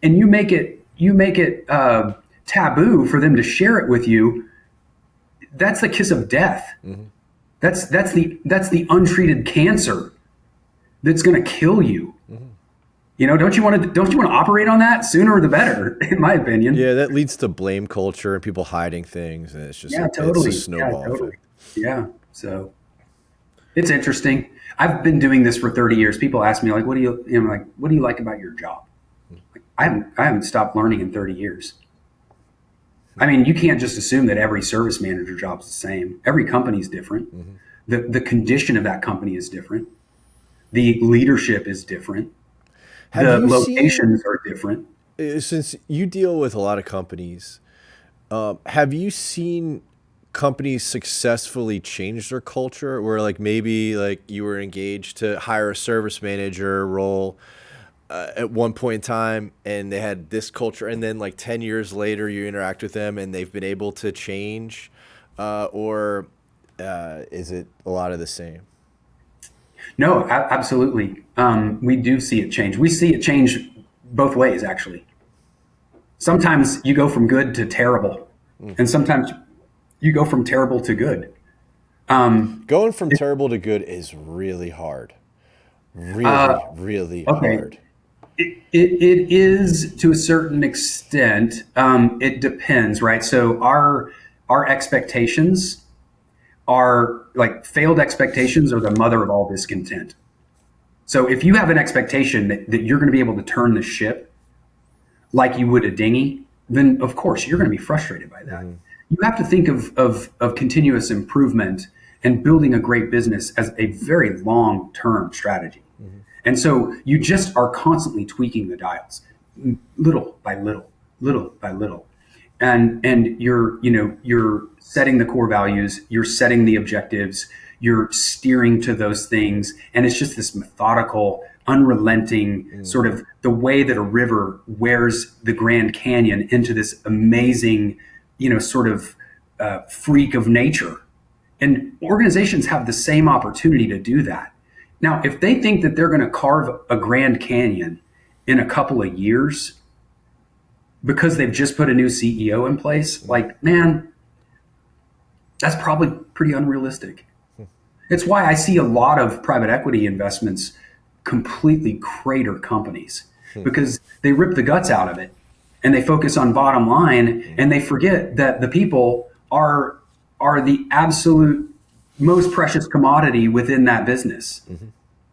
and you make it taboo for them to share it with you, that's the kiss of death. Mm-hmm. That's the untreated cancer that's going to kill you. Mm-hmm. Don't you want to operate on that? Sooner the better, in my opinion. Yeah, that leads to blame culture and people hiding things, and it's just totally. It's a snowball effect. Yeah, so it's interesting. I've been doing this for 30 years. People ask me, like, what do you like about your job? Like, I haven't stopped learning in 30 years. I mean, you can't just assume that every service manager job is the same. Every company is different. Mm-hmm. The condition of that company is different. The leadership is different. The locations are different. Since you deal with a lot of companies, have you seen companies successfully change their culture, where like maybe like you were engaged to hire a service manager role at one point in time and they had this culture, and then like 10 years later you interact with them and they've been able to change, or is it a lot of the same? No, absolutely. We do see it change. We see it change both ways, actually. Sometimes you go from good to terrible, and sometimes you go from terrible to good. Going from terrible to good is really hard. Really hard. It is to a certain extent. It depends, right? So our expectations are like failed expectations are the mother of all discontent. So if you have an expectation that you're going to be able to turn the ship like you would a dinghy, then of course you're going to be frustrated by that. You have to think of continuous improvement and building a great business as a very long-term strategy. And so you just are constantly tweaking the dials, little by little, little by little. And you're setting the core values, you're setting the objectives, you're steering to those things. And it's just this methodical, unrelenting sort of the way that a river wears the Grand Canyon into this amazing, sort of freak of nature. And organizations have the same opportunity to do that. Now, if they think that they're going to carve a Grand Canyon in a couple of years because they've just put a new CEO in place, like, man, that's probably pretty unrealistic. It's why I see a lot of private equity investments completely crater companies because they rip the guts out of it and they focus on bottom line and they forget that the people are the absolute most precious commodity within that business.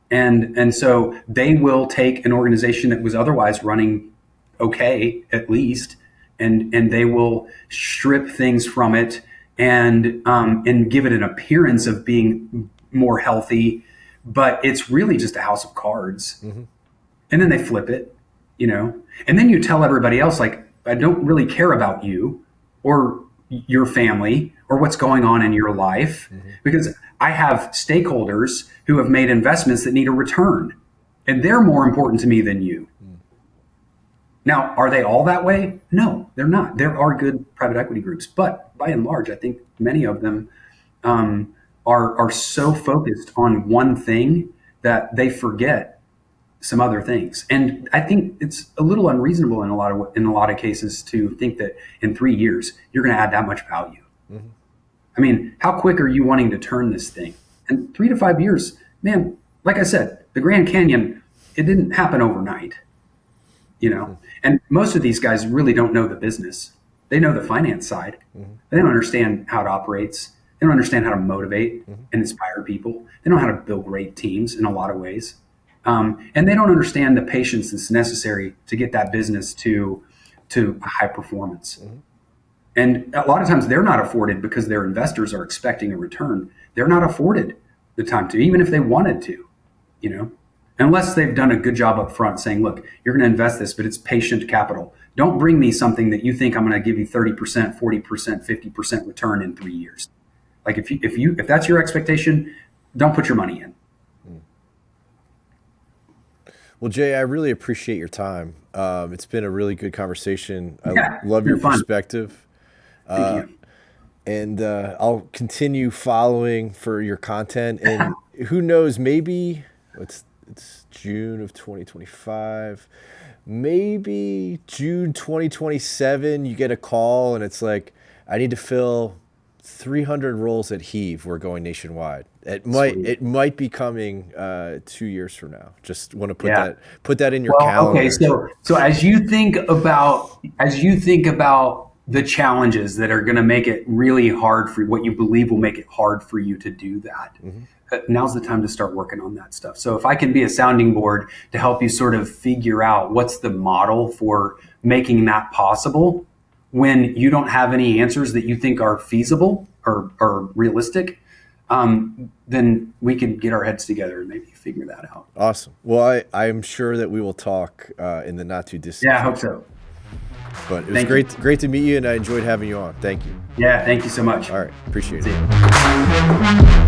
And so they will take an organization that was otherwise running okay, at least, and they will strip things from it and give it an appearance of being more healthy, but it's really just a house of cards. And then they flip it, and then you tell everybody else, like, I don't really care about you or your family or what's going on in your life because I have stakeholders who have made investments that need a return and they're more important to me than you. Now, are they all that way? No, they're not. There are good private equity groups, but by and large, I think many of them are so focused on one thing that they forget some other things. And I think it's a little unreasonable in a lot of cases to think that in 3 years you're going to add that much value. I mean, how quick are you wanting to turn this thing? And 3 to 5 years, man, like I said, the Grand Canyon, it didn't happen overnight, and most of these guys really don't know the business. They know the finance side. They don't understand how it operates. They don't understand how to motivate and inspire people. They don't know how to build great teams in a lot of ways. And they don't understand the patience that's necessary to get that business to high performance. And a lot of times they're not afforded because their investors are expecting a return. They're not afforded the time to, even if they wanted to, unless they've done a good job up front saying, look, you're going to invest this, but it's patient capital. Don't bring me something that you think I'm going to give you 30%, 40%, 50% return in 3 years. Like if that's your expectation, don't put your money in. Well, Jay, I really appreciate your time. It's been a really good conversation. I love your perspective. Thank you. And I'll continue following for your content. And who knows, maybe it's June of 2025. Maybe June 2027, you get a call and it's like, I need to fill 300 roles at Heave. We're going nationwide. It might be coming 2 years from now. Just want to put that in your calendar. Okay, so as you think about the challenges that are going to make it really hard for what you believe will make it hard for you to do that, now's the time to start working on that stuff. So if I can be a sounding board to help you sort of figure out what's the model for making that possible when you don't have any answers that you think are feasible or realistic, then we can get our heads together and maybe figure that out. Awesome. Well, I'm sure that we will talk in the not too distant future. I hope so. But it was great to meet you, and I enjoyed having you on. Thank you. Yeah, thank you so much. All right, appreciate it.